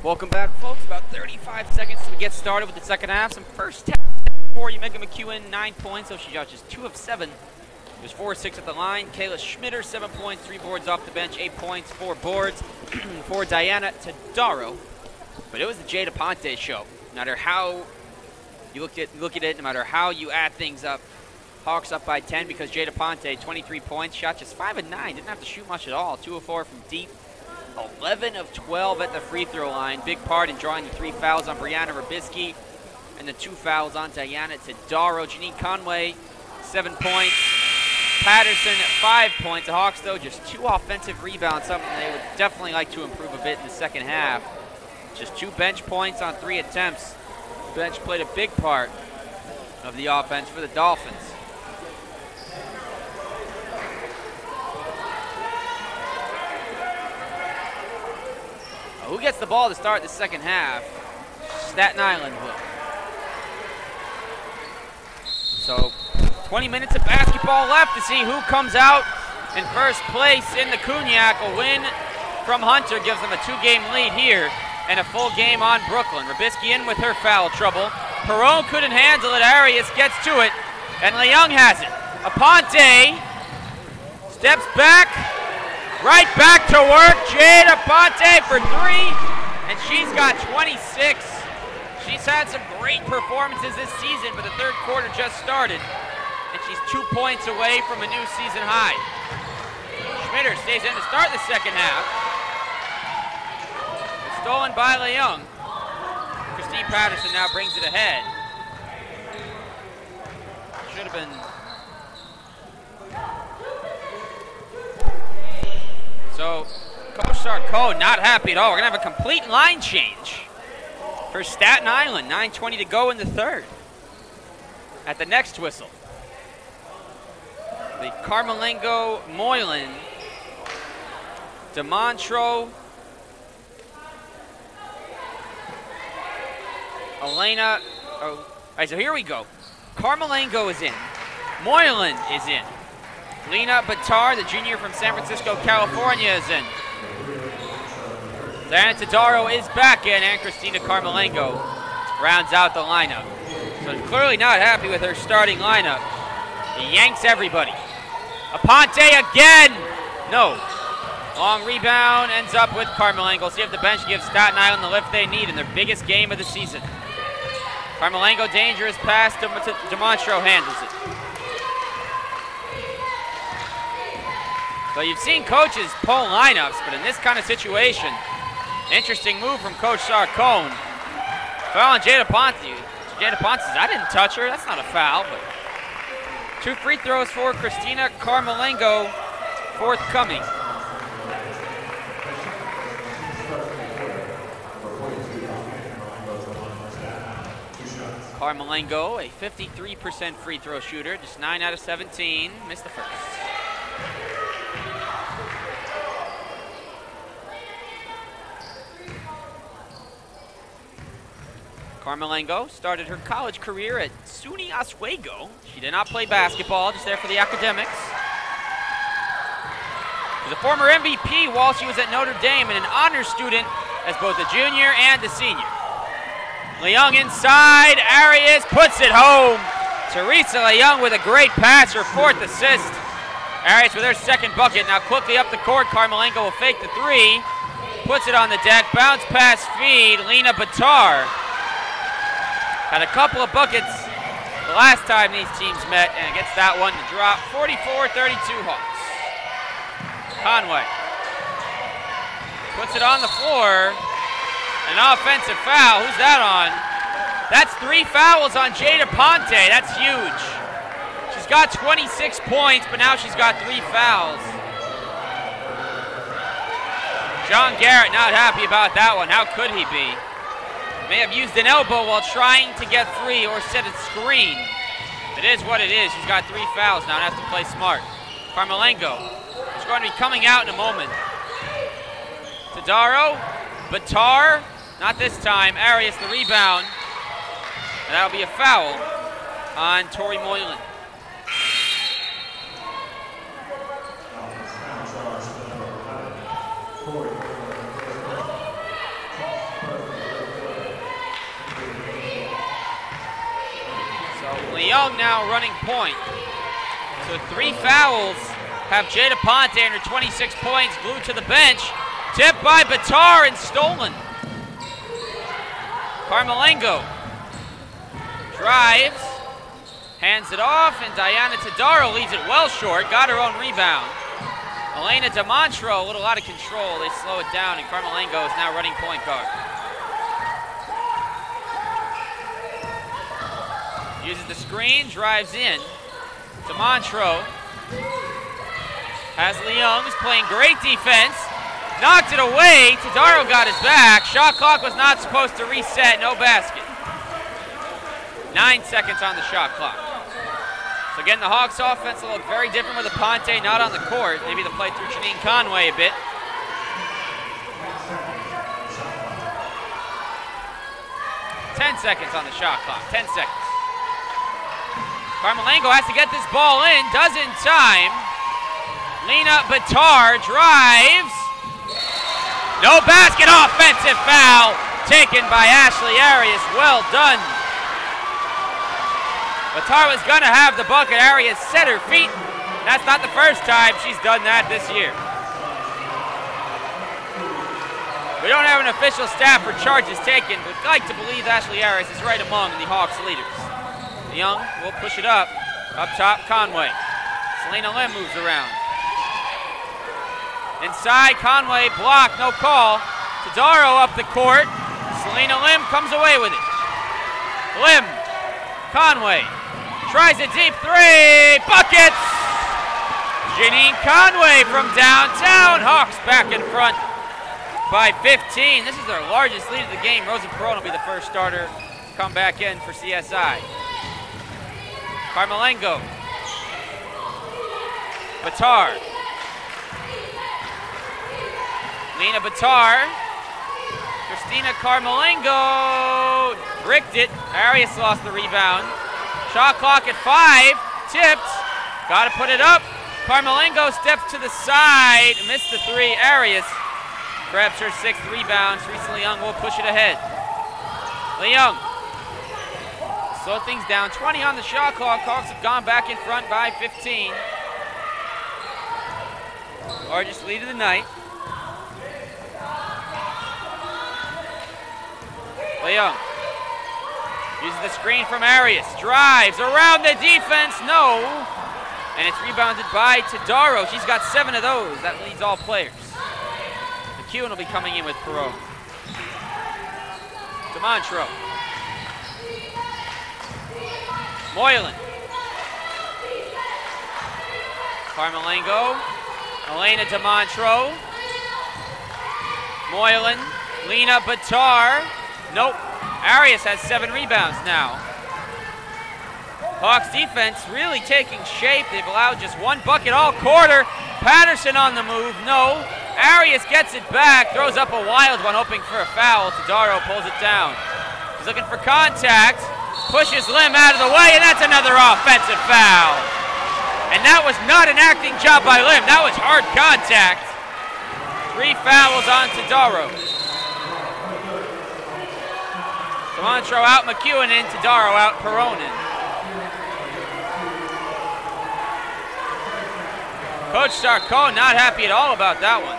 Welcome back, folks. About 35 seconds to get started with the second half. Some first tap for you. Megan McEwen, 9 points, so she judges 2 of 7. There's 4-6 at the line. Kayla Schmitter, 7 points, 3 boards off the bench, 8 points, 4 boards for Diana Tadaro. But it was the Jada Ponte show. No matter how you look at it, no matter how you add things up, Hawks up by 10 because Jada Ponte, 23 points, shot just 5 of 9. Didn't have to shoot much at all. 2 of 4 from deep. 11 of 12 at the free throw line. Big part in drawing the 3 fouls on Brianna Rybicki and the 2 fouls on Diana Tadaro. Janine Conway, 7 points. Patterson, 5 points. The Hawks, though, just 2 offensive rebounds, something they would definitely like to improve a bit in the second half. Just 2 bench points on 3 attempts. The bench played a big part of the offense for the Dolphins. Who gets the ball to start the second half? Staten Island will. So 20 minutes of basketball left to see who comes out in first place in the Cognac. A win from Hunter gives them a 2-game lead here and a full game on Brooklyn. Rybicki in with her foul trouble. Perron couldn't handle it. Arias gets to it, and Leung has it. Aponte steps back. Right back to work, Jada Ponte for 3, and she's got 26. She's had some great performances this season, but the third quarter just started, and she's 2 points away from a new season high. Schmitter stays in to start the second half. It's stolen by Leung. Christine Patterson now brings it ahead. Should have been... So, Coach Sarko not happy at all. We're going to have a complete line change for Staten Island. 9:20 to go in the third. At the next whistle, the Carmelengo, Moylan, DeMontro, Elena. Oh, all right, so here we go. Carmelengo is in. Moylan is in. Lena Batar, the junior from San Francisco, California, is in. Diana Tadaro is back in, and Christina Carmelengo rounds out the lineup. So clearly not happy with her starting lineup. He yanks everybody. Aponte again! No. Long rebound, ends up with Carmelengo. See if the bench gives Staten Island the lift they need in their biggest game of the season. Carmelengo, dangerous pass to DeMontro, handles it. So you've seen coaches pull lineups, but in this kind of situation, interesting move from Coach Sarcone. Foul on Jada Ponte. Jada Ponte says, I didn't touch her. That's not a foul, but 2 free throws for Christina Carmelengo, forthcoming. Carmelengo, a 53% free throw shooter, just 9 out of 17, missed the first. Carmelengo started her college career at SUNY Oswego. She did not play basketball, just there for the academics. She was a former MVP while she was at Notre Dame and an honor student as both a junior and a senior. Leung inside, Arias puts it home. Teresa Leung with a great pass, her 4th assist. Arias with her 2nd bucket. Now quickly up the court, Carmelengo will fake the 3. Puts it on the deck, bounce pass feed, Lena Batar. Had a couple of buckets the last time these teams met, and gets that one to drop. 44-32 Hawks. Conway puts it on the floor. An offensive foul. Who's that on? That's 3 fouls on Jada Ponte. That's huge. She's got 26 points, but now she's got 3 fouls. John Garrett not happy about that one. How could he be? May have used an elbow while trying to get free or set a screen. It is what it is. She's got 3 fouls now and has to play smart. Carmelengo is going to be coming out in a moment. Tadaro, Batar, not this time. Arias the rebound. And that'll be a foul on Tori Moylan. Young now running point. So 3 fouls have Jada Ponte and her 26 points glued to the bench. Tipped by Batar and stolen. Carmelengo drives, hands it off, and Diana Tadaro leaves it well short. Got her own rebound. Elena DeMontro a little out of control. They slow it down, and Carmelengo is now running point guard. Uses the screen, drives in. DeMontro has Leung, who's playing great defense. Knocked it away. Tadaro got his back. Shot clock was not supposed to reset. No basket. 9 seconds on the shot clock. So again, the Hawks offense will look very different with a Ponte not on the court. Maybe they'll play through Janine Conway a bit. Ten seconds on the shot clock. 10 seconds. Carmelengo has to get this ball in. Does in time. Lena Batar drives. No basket. Offensive foul taken by Ashley Arias. Well done. Batar was going to have the bucket. Arias set her feet. That's not the first time she's done that this year. We don't have an official stat for charges taken, but I'd like to believe Ashley Arias is right among the Hawks leaders. Young will push it up. Up top, Conway. Selena Lim moves around. Inside, Conway blocked, no call. Tadaro up the court. Selena Lim comes away with it. Lim, Conway, tries a deep 3, buckets! Janine Conway from downtown. Hawks back in front by 15. This is their largest lead of the game. Rosa Perron will be the first starter to come back in for CSI. Carmelengo. Batar. Lena Batar. Christina Carmelengo. Bricked it. Arias lost the rebound. Shot clock at 5. Tipped. Got to put it up. Carmelengo steps to the side. Missed the 3. Arias grabs her 6th rebound. Teresa Leung will push it ahead. Leung. Slow things down. 20 on the shot clock. Hawks have gone back in front by 15. Largest lead of the night. Leung uses the screen from Arias. Drives around the defense. No. And it's rebounded by Tadaro. She's got 7 of those. That leads all players. McEwen will be coming in with Perot. DeMontro. Moylan. Carmelengo. Elena DeMontro. Moylan. Lena Batar. Nope. Arias has 7 rebounds now. Hawks defense really taking shape. They've allowed just 1 bucket all quarter. Patterson on the move. No. Arias gets it back. Throws up a wild one, hoping for a foul. Tadaro pulls it down. He's looking for contact. Pushes Lim out of the way, and that's another offensive foul. And that was not an acting job by Lim. That was hard contact. 3 fouls on Tadaro. DeMontro out, McEwen in, Tadaro out, Perron in. Coach Sarko not happy at all about that one.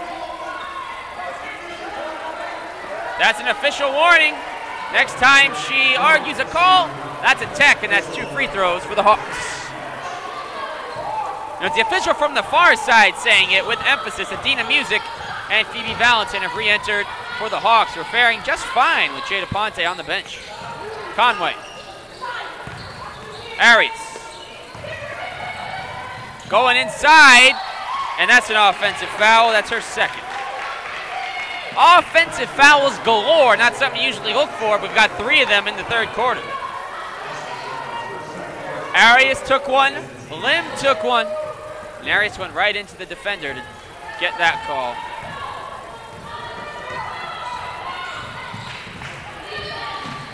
That's an official warning. Next time she argues a call, that's a tech, and that's 2 free throws for the Hawks. Now, it's the official from the far side saying it with emphasis. Adina Music and Phoebe Valentin have re-entered for the Hawks. Who are faring just fine with Jada Ponte on the bench. Conway. Arias. Going inside, and that's an offensive foul. That's her 2nd. Offensive fouls galore, not something you usually look for, but we've got 3 of them in the 3rd quarter. Arias took one, Lim took one, and Arias went right into the defender to get that call.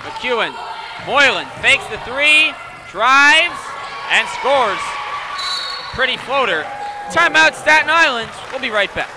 McEwen, Moylan fakes the 3, drives, and scores. Pretty floater. Timeout, Staten Island. We'll be right back.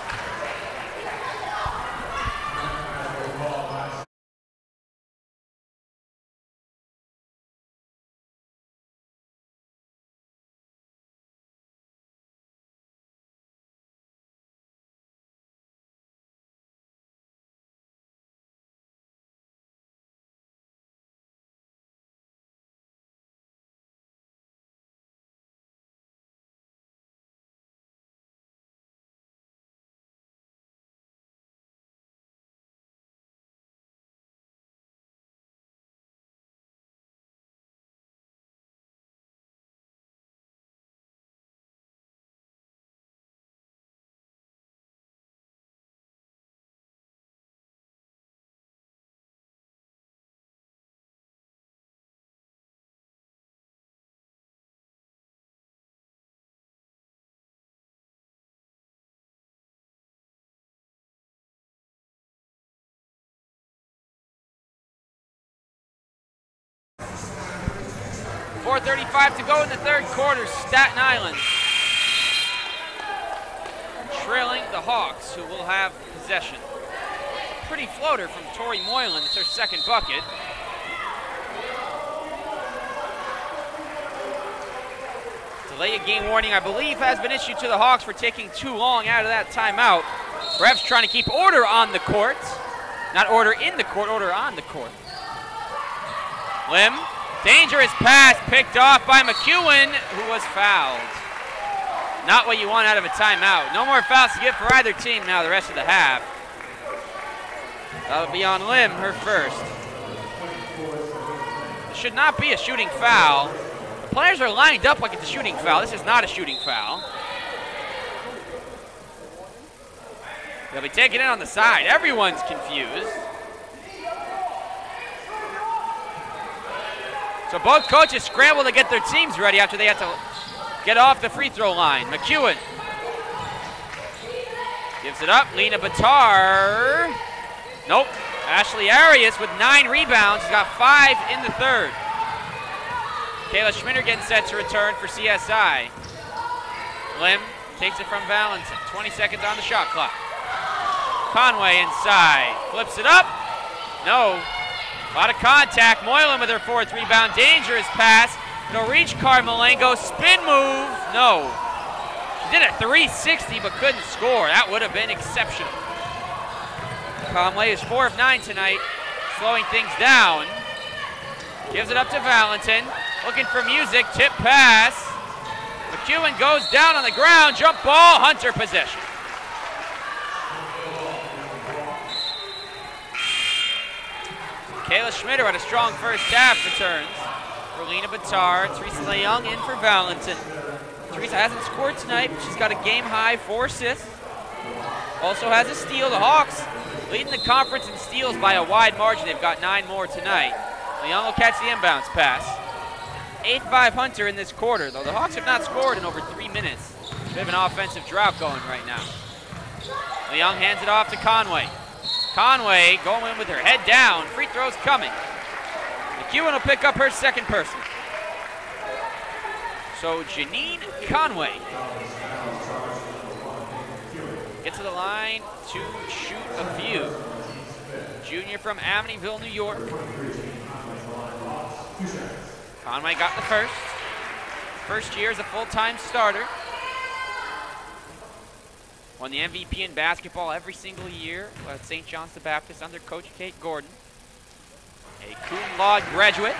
4:35 to go in the third quarter. Staten Island trailing the Hawks, who will have possession. Pretty floater from Tori Moylan. It's her second bucket. Delay of game warning, I believe, has been issued to the Hawks for taking too long out of that timeout. Refs trying to keep order on the court. Not order in the court, order on the court. Lim, dangerous pass picked off by McEwen, who was fouled. Not what you want out of a timeout. No more fouls to give for either team now the rest of the half. That'll be on Lim, her first. It should not be a shooting foul. The players are lined up like it's a shooting foul. This is not a shooting foul. They'll be taking it on the side. Everyone's confused. So both coaches scramble to get their teams ready after they had to get off the free throw line. McEwen gives it up. Lena Batar. Nope. Ashley Arias with 9 rebounds. She's got 5 in the third. Kayla Schmitter getting set to return for CSI. Lim takes it from Valentin. 20 seconds on the shot clock. Conway inside. Flips it up. No. A lot of contact. Moylan with her 4th rebound. Dangerous pass. It'll reach Carmelengo. Spin move. No. She did a 360 but couldn't score. That would have been exceptional. Conway is 4 of 9 tonight. Slowing things down. Gives it up to Valentin. Looking for music. Tip pass. McEwen goes down on the ground. Jump ball. Hunter possession. Kayla Schmitter had a strong first half returns. For Lena Batar, Teresa Leung in for Valentin. Teresa hasn't scored tonight, but she's got a game-high 4 assists. Also has a steal. The Hawks leading the conference in steals by a wide margin. They've got 9 more tonight. Leung will catch the inbounds pass. 8-5 Hunter in this quarter, though the Hawks have not scored in over 3 minutes. Bit of an offensive drought going right now. Leung hands it off to Conway. Conway going in with her head down. Free throws coming. McEwen will pick up her second person. So Janine Conway gets to the line to shoot a few. Junior from Amityville, New York. Conway got the first. First year as a full-time starter. Won the MVP in basketball every single year at St. John's the Baptist under Coach Kate Gordon. A cum laude graduate.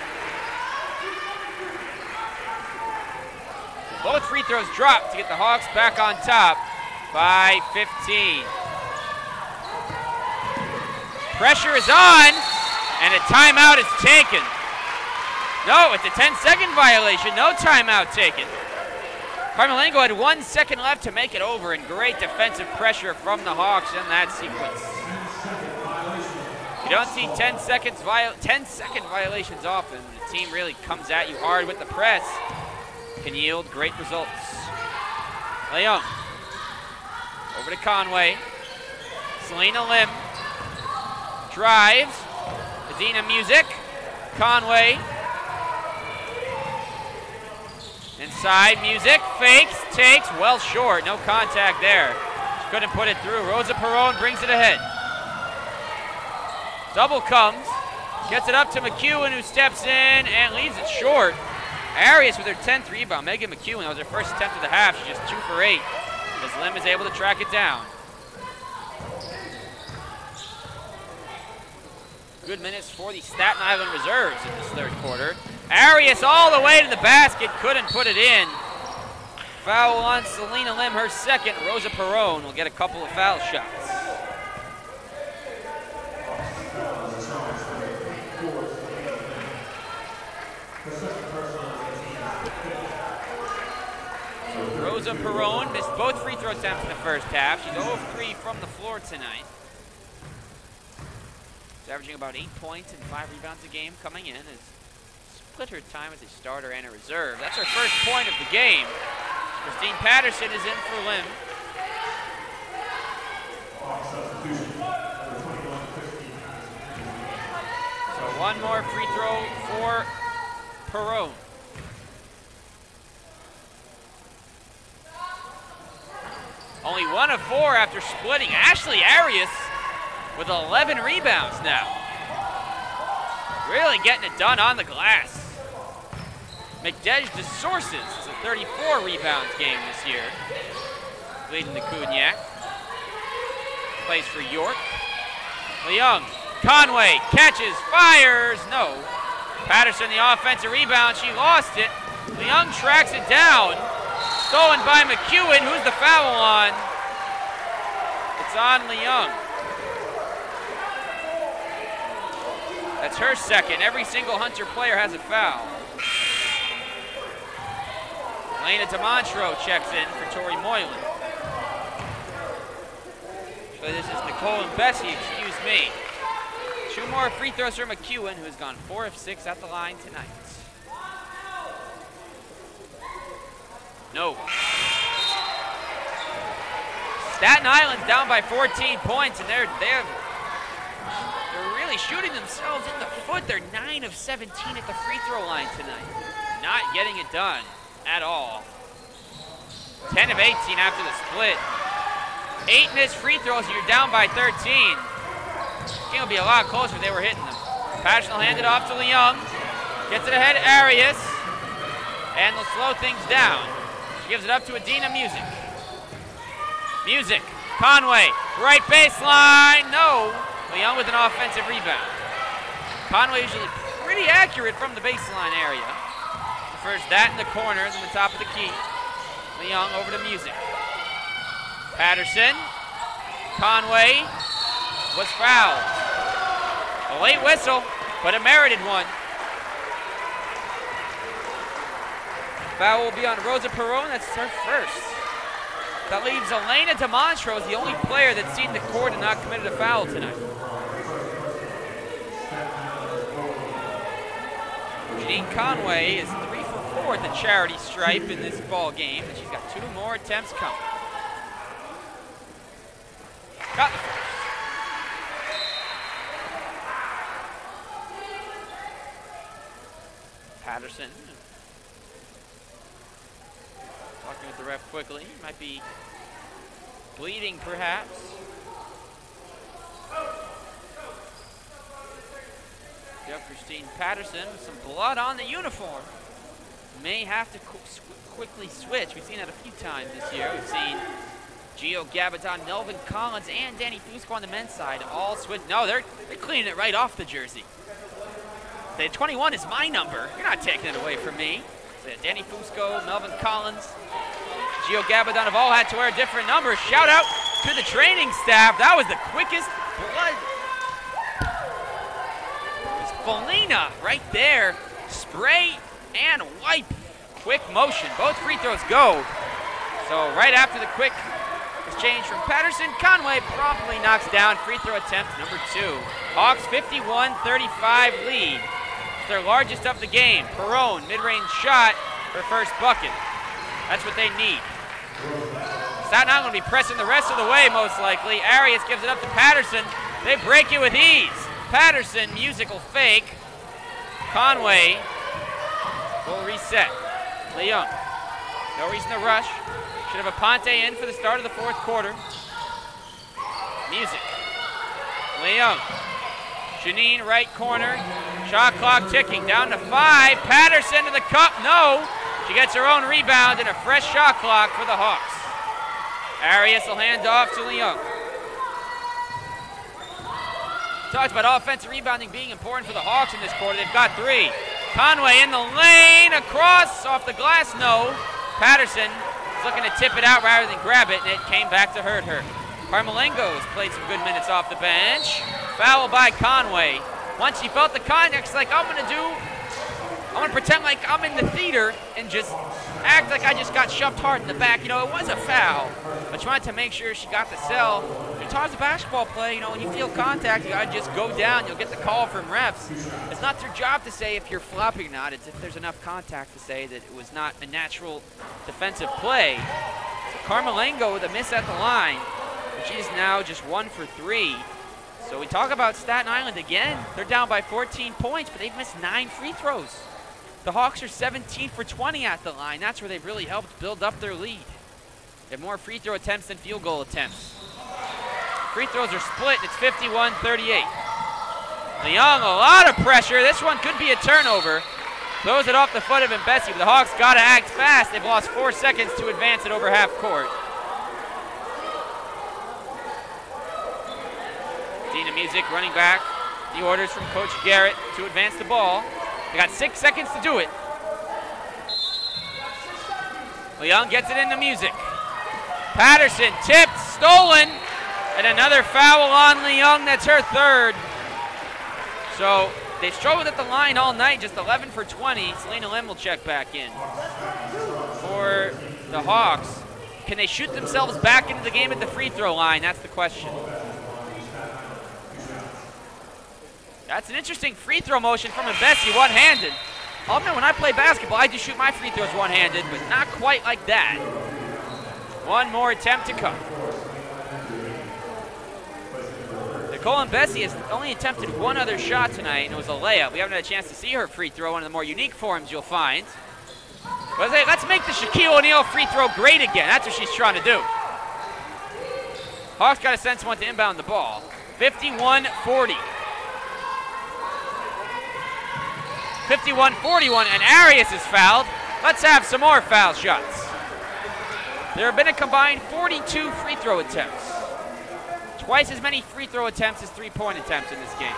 Both free throws dropped to get the Hawks back on top by 15. Pressure is on, and a timeout is taken. No, it's a 10-second violation. No timeout taken. Carmelengo had 1 second left to make it over, and great defensive pressure from the Hawks in that sequence. You don't see 10-second violations often. The team really comes at you hard with the press. Can yield great results. Leung. Over to Conway. Selena Lim. Drives. Adina Music. Conway. Inside, Music. Fakes. Takes. Well short. No contact there. She couldn't put it through. Rosa Perone brings it ahead. Double comes. Gets it up to McEwen, who steps in and leaves it short. Arias with her 10th rebound. Megan McEwen, that was her first attempt of the half. She's just 2 for 8. As Lim is able to track it down. Good minutes for the Staten Island reserves in this third quarter. Arias all the way to the basket, couldn't put it in. Foul on Selena Lim, her second. Rosa Perone will get a couple of foul shots. Rosa Perone missed both free throw attempts in the first half. She's 0 of 3 from the floor tonight. She's averaging about 8 points and 5 rebounds a game coming in. Has split her time as a starter and a reserve. That's her first point of the game. Christine Patterson is in for Lim. So one more free throw for Perone. Only 1 of 4 after splitting. Ashley Arias with 11 rebounds now. Really getting it done on the glass. McDej DeSources is a 34 rebounds game this year, leading the Cognac. Plays for York. Leung, Conway catches, fires, no. Patterson the offensive rebound, she lost it. Leung tracks it down. Stolen by McEwen, who's the foul on? It's on Leung. That's her second. Every single Hunter player has a foul. Elena DeMonstro checks in for Tori Moylan. So this is Nicole and Bessie, excuse me. 2 more free throws for McEwen, who has gone 4 of 6 at the line tonight. No. Staten Island's down by 14 points, and they're really shooting themselves in the foot. They're 9 of 17 at the free throw line tonight. Not getting it done at all. 10 of 18 after the split. 8 missed free throws, and you're down by 13. This game will be a lot closer if they were hitting them. Patterson will hand it off to Leung. Gets it ahead, Arias. And they'll slow things down. She gives it up to Adina Music. Music, Conway, right baseline, no. Leung with an offensive rebound. Conway usually pretty accurate from the baseline area. Prefers that in the corners on the top of the key. Leung over to Music. Patterson, Conway was fouled. A late whistle, but a merited one. Foul will be on Rosa Perron, that's her first. That leaves Elena DeMonstro as the only player that's seen the court and not committed a foul tonight. Janine Conway is 3 for 4 at the charity stripe in this ball game, and she's got 2 more attempts coming. Got the first. Patterson. Talking with the ref quickly. Might be bleeding, perhaps. Got Christine Patterson with some blood on the uniform. May have to quickly switch. We've seen that a few times this year. We've seen Gio Gabadon, Melvin Collins, and Danny Fusco on the men's side all switch. No, they're cleaning it right off the jersey. The 21 is my number. You're not taking it away from me. So Danny Fusco, Melvin Collins, Gio Gabadon have all had to wear different numbers. Shout out to the training staff. That was the quickest blood. It was Felina right there. Spray and wipe. Quick motion. Both free throws go. So right after the quick exchange from Patterson, Conway promptly knocks down free throw attempt number 2. Hawks 51-35 lead. It's their largest of the game. Perron, mid-range shot, her first bucket. That's what they need. Staten Island will be pressing the rest of the way, most likely. Arias gives it up to Patterson. They break it with ease. Patterson, musical fake. Conway will reset. Leung, no reason to rush. Should have a Ponte in for the start of the 4th quarter. Music. Leung. Janine, right corner. Shot clock ticking, down to 5. Patterson to the cup, no. She gets her own rebound and a fresh shot clock for the Hawks. Arias will hand off to Leung. Talks about offensive rebounding being important for the Hawks in this quarter. They've got 3. Conway in the lane, across, off the glass, no. Patterson is looking to tip it out rather than grab it, and it came back to hurt her. Carmelengo has played some good minutes off the bench. Foul by Conway. Once she felt the contact, she's like, I'm gonna pretend like I'm in the theater and just act like I just got shoved hard in the back. You know, it was a foul, but she wanted to make sure she got the cell. Sometimes the basketball play, you know, when you feel contact, you gotta just go down. You'll get the call from refs. It's not their job to say if you're flopping or not. It's if there's enough contact to say that it was not a natural defensive play. So Carmelengo with a miss at the line. She's now just 1 for 3. So we talk about Staten Island again. They're down by 14 points, but they've missed 9 free throws. The Hawks are 17 for 20 at the line. That's where they've really helped build up their lead. They have more free throw attempts than field goal attempts. Free throws are split, and it's 51-38. Leung, a lot of pressure. This one could be a turnover. Throws it off the foot of Mbesi, but the Hawks got to act fast. They've lost 4 seconds to advance it over half court. Dina Music running back. The orders from Coach Garrett to advance the ball. They got 6 seconds to do it. Leung gets it into Music. Patterson tipped, stolen, and another foul on Leung. That's her third. So they've struggled at the line all night, just 11 for 20. Selena Lim will check back in. For the Hawks, can they shoot themselves back into the game at the free throw line? That's the question. That's an interesting free throw motion from Mbesi, one-handed. I'll admit, when I play basketball, I just shoot my free throws one-handed, but not quite like that. One more attempt to come. Nicole Mbesi has only attempted one other shot tonight, and it was a layup. We haven't had a chance to see her free throw, one of the more unique forms you'll find. But hey, let's make the Shaquille O'Neal free throw great again. That's what she's trying to do. Hawks got to send someone to inbound the ball. 51-40. 51-41, and Arias is fouled. Let's have some more foul shots. There have been a combined 42 free throw attempts. Twice as many free throw attempts as three-point attempts in this game.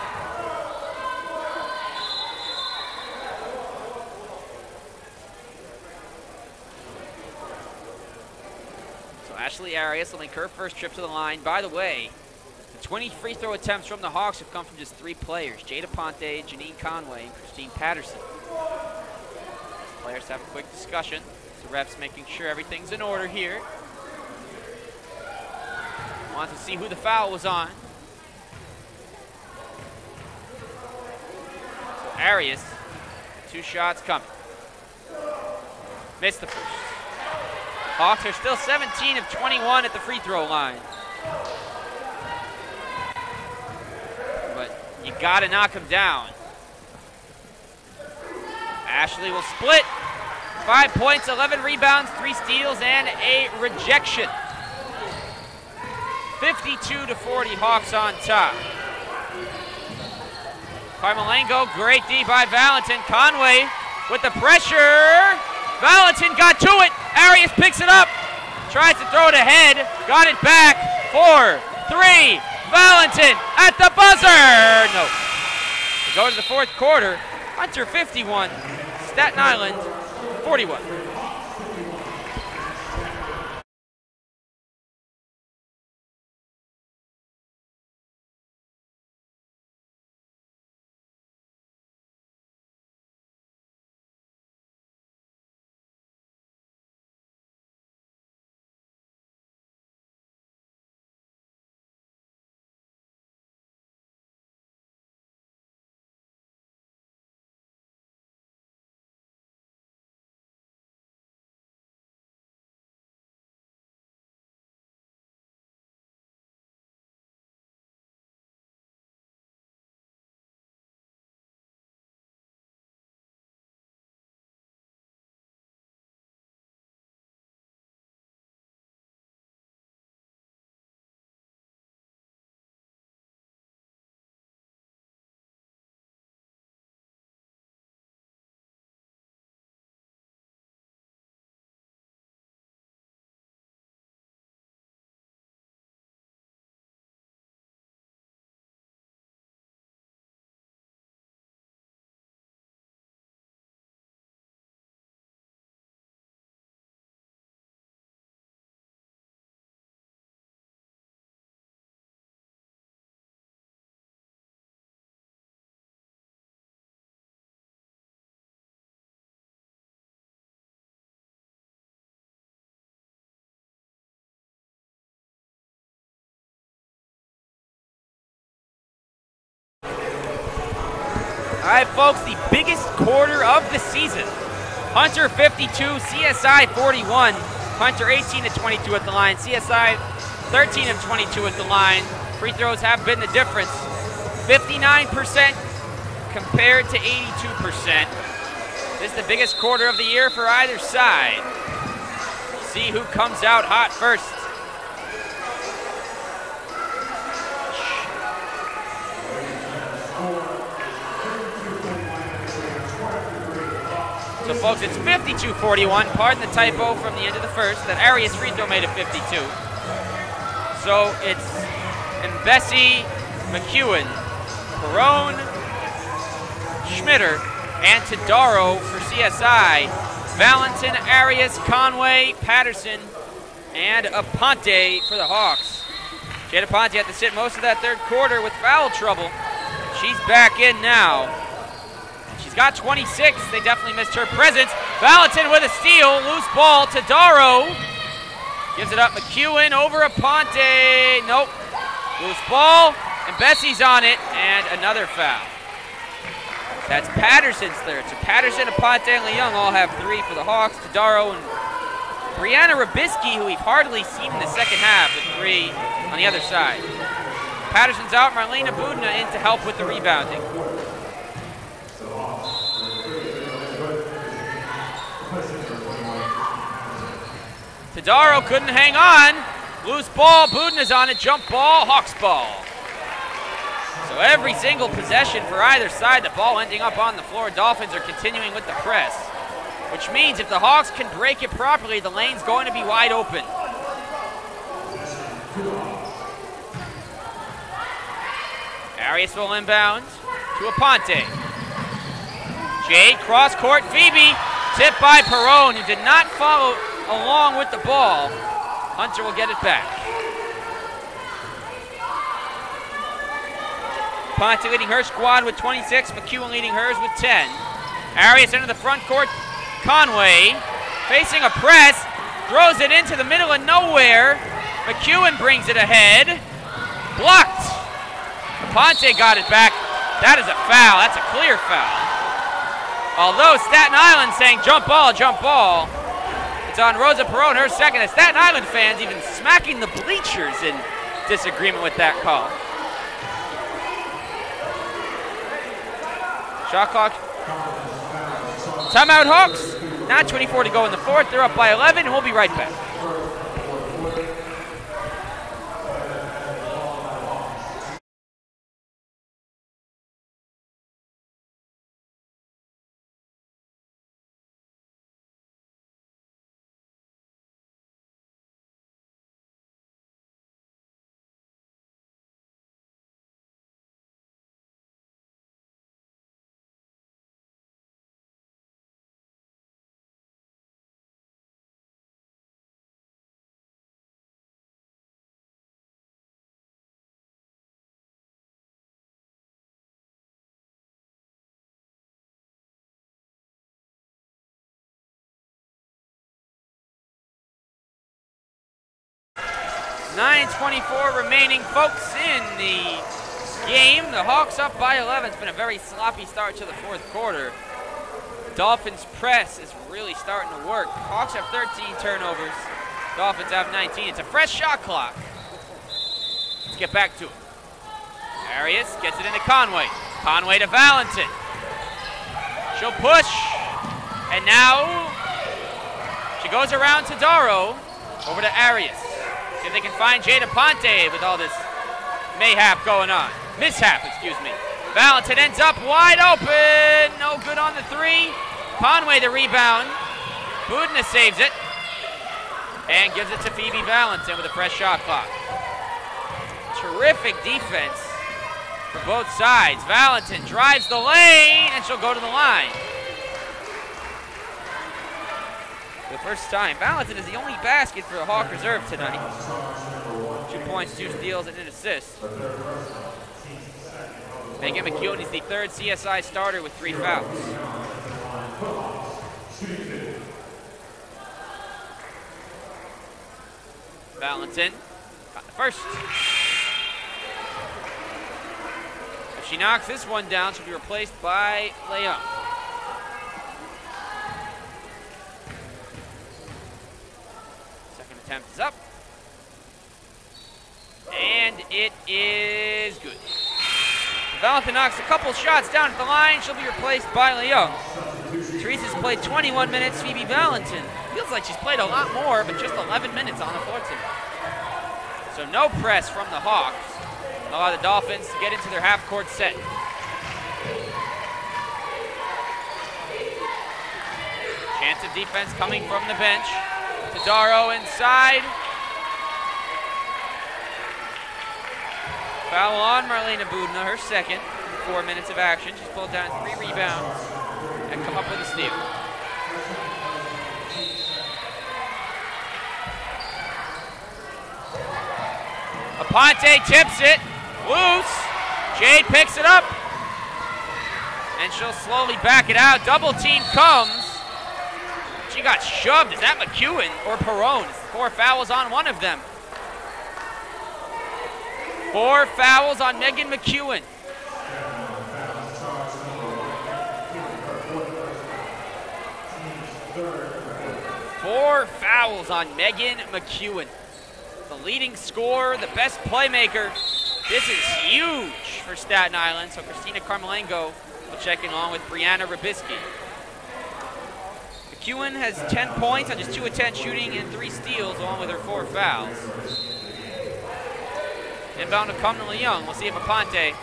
So Ashley Arias will make her first trip to the line. By the way, the 20 free throw attempts from the Hawks have come from just 3 players: Jada Ponte, Janine Conway, and Christine Patterson. Players have a quick discussion. The refs making sure everything's in order here. Want to see who the foul was on. So Arias, 2 shots coming. Missed the first. Hawks are still 17 of 21 at the free throw line. But you gotta knock him down. Ashley will split. 5 points, 11 rebounds, 3 steals, and a rejection. 52-40, Hawks on top. Carmelengo, great D by Valentin. Conway with the pressure. Valentin got to it. Arias picks it up. Tries to throw it ahead. Got it back. 4, 3. Valentin at the buzzer. No. We go to the fourth quarter. Hunter 51. Staten Island 41. All right, folks, the biggest quarter of the season. Hunter 52, CSI 41. Hunter 18 of 22 at the line. CSI 13 of 22 at the line. Free throws have been the difference. 59% compared to 82%. This is the biggest quarter of the year for either side. see who comes out hot first. So folks, it's 52-41. Pardon the typo from the end of the first. That Arias free throw made it 52. So it's Mbesi, McEwen, Perone, Schmitter, and Tadaro for CSI. Valentin, Arias, Conway, Patterson, and Aponte for the Hawks. Jada Aponte had to sit most of that third quarter with foul trouble. She's back in now. She's got 26. They definitely missed her presence. Valentin with a steal. Loose ball. Tadaro gives it up. McEwen over Aponte. Nope. Loose ball. And Bessie's on it. And another foul. That's Patterson's third. So Patterson, Aponte, and Leung all have 3 for the Hawks. Tadaro and Brianna Rabisky, who we've hardly seen in the second half, with 3 on the other side. Patterson's out. Marlena Budna in to help with the rebounding. Tadaro couldn't hang on. Loose ball. Budna's on it. Jump ball. Hawks ball. So every single possession for either side, the ball ending up on the floor. Dolphins are continuing with the press, which means if the Hawks can break it properly, the lane's going to be wide open. Arias will inbound to Aponte. Jade, cross court, Phoebe, tipped by Perone, who did not follow along with the ball. Hunter will get it back. Aponte leading her squad with 26, McEwen leading hers with 10. Arias into the front court, Conway facing a press, throws it into the middle of nowhere. McEwen brings it ahead, blocked. Aponte got it back. That is a foul. That's a clear foul. Although Staten Island saying jump ball, it's on Rosa Perone, her second. The Staten Island fans even smacking the bleachers in disagreement with that call. Shot clock. Timeout Hawks. Not 24 to go in the fourth. They're up by 11, and we'll be right back. .24 remaining, folks, in the game. The Hawks up by 11. It's been a very sloppy start to the fourth quarter. Dolphins press is really starting to work. Hawks have 13 turnovers. Dolphins have 19. It's a fresh shot clock. Let's get back to it. Arias gets it into Conway. Conway to Valentin. She'll push. And now she goes around to Tadaro. Over to Arias. See if they can find Jade Aponte with all this mishap, excuse me. Valentin ends up wide open. No good on the 3. Conway the rebound. Budna saves it. And gives it to Phoebe Valentin with a fresh shot clock. Terrific defense for both sides. Valentin drives the lane, and she'll go to the line. For the first time, Valentin is the only basket for the Hawk reserve tonight. 2 points, 2 steals, and an assist. Megan McEwen is the third CSI starter with 3 fouls. Valentin got the first. If she knocks this one down, she'll be replaced by Leung. Second attempt is up. And it is good. Valentin knocks a couple shots down at the line. She'll be replaced by Leung. Teresa's played 21 minutes. Phoebe Valentin Feels like she's played a lot more, but just 11 minutes on the floor tonight. So no press from the Hawks. Allow the Dolphins to get into their half-court set. Chance of defense coming from the bench. Tadaro inside. Foul on Marlena Budna, her second. 4 minutes of action. She's pulled down 3 rebounds and come up with a steal. Aponte tips it. Loose. Jade picks it up. And she'll slowly back it out. Double team comes. She got shoved. Is that McEwen or Perrone? 4 fouls on one of them. 4 fouls on Megan McEwen. Four fouls on Megan McEwen. The leading scorer, the best playmaker. This is huge for Staten Island. So Christina Carmelengo will check in along with Brianna Rybisky. McEwen has 10 points on just 2 of 10 shooting and 3 steals along with her 4 fouls. Inbound to come to Leung. We'll see if Aponte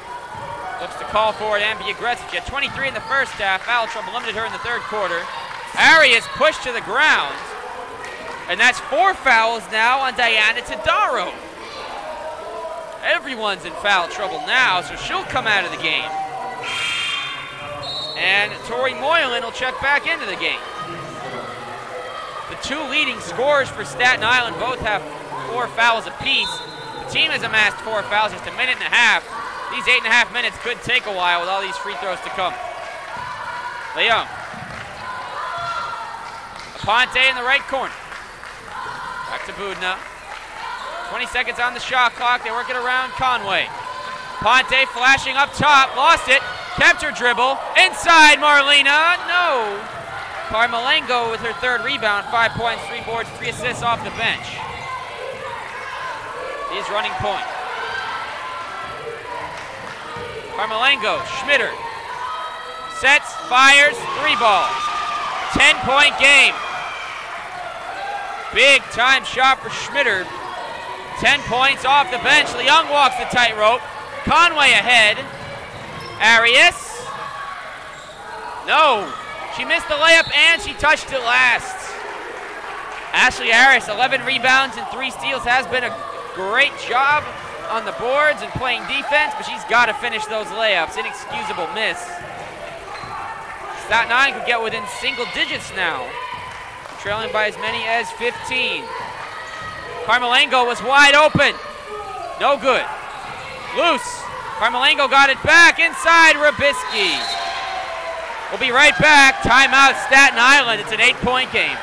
looks to call for it and be aggressive. She had 23 in the first half. Foul trouble limited her in the third quarter. Arias pushed to the ground. And that's 4 fouls now on Diana Tadaro. Everyone's in foul trouble now, so she'll come out of the game. And Tori Moylan will check back into the game. The 2 leading scorers for Staten Island both have 4 fouls apiece. The team has amassed 4 fouls, just a minute and a half. These 8.5 minutes could take a while with all these free throws to come. Leung. Aponte in the right corner. Back to Budna. 20 seconds on the shot clock. They work it around Conway. Aponte flashing up top. Lost it. Kept her dribble. Inside Marlena. No. Carmelengo with her 3rd rebound. 5 points, 3 boards, 3 assists off the bench. He's running point. Carmelengo. Schmitter. Sets. Fires. 3 balls. 10-point game. Big time shot for Schmitter. 10 points off the bench. Leung walks the tightrope. Conway ahead. Arias. No. She missed the layup and she touched it last. Ashley Arias, 11 rebounds and 3 steals. Has been a great job on the boards and playing defense, but she's got to finish those layups. Inexcusable miss. Staten Island could get within single digits now. Trailing by as many as 15. Carmelengo was wide open. No good. Loose. Carmelengo got it back inside Rybisky. We'll be right back. Timeout Staten Island. It's an 8-point game.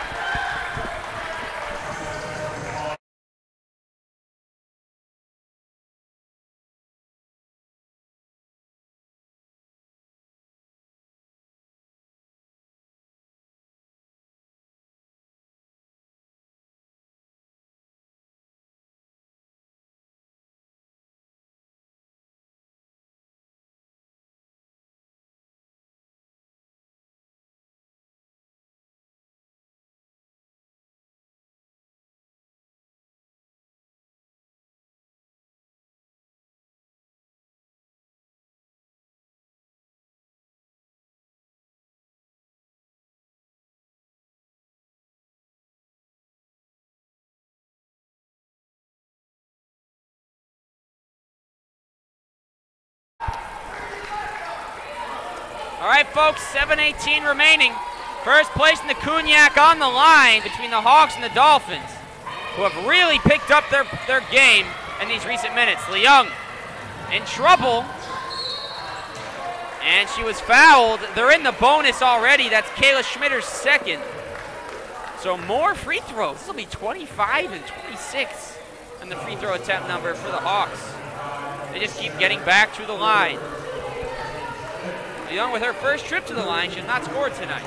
All right, folks, 7:18 remaining. First place in the Cognac on the line between the Hawks and the Dolphins, who have really picked up their game in these recent minutes. Leung in trouble, and she was fouled. They're in the bonus already. That's Kayla Schmitter's 2nd. So more free throws. This will be 25 and 26 in the free throw attempt number for the Hawks. They just keep getting back to the line. Leung with her first trip to the line. She has not scored tonight.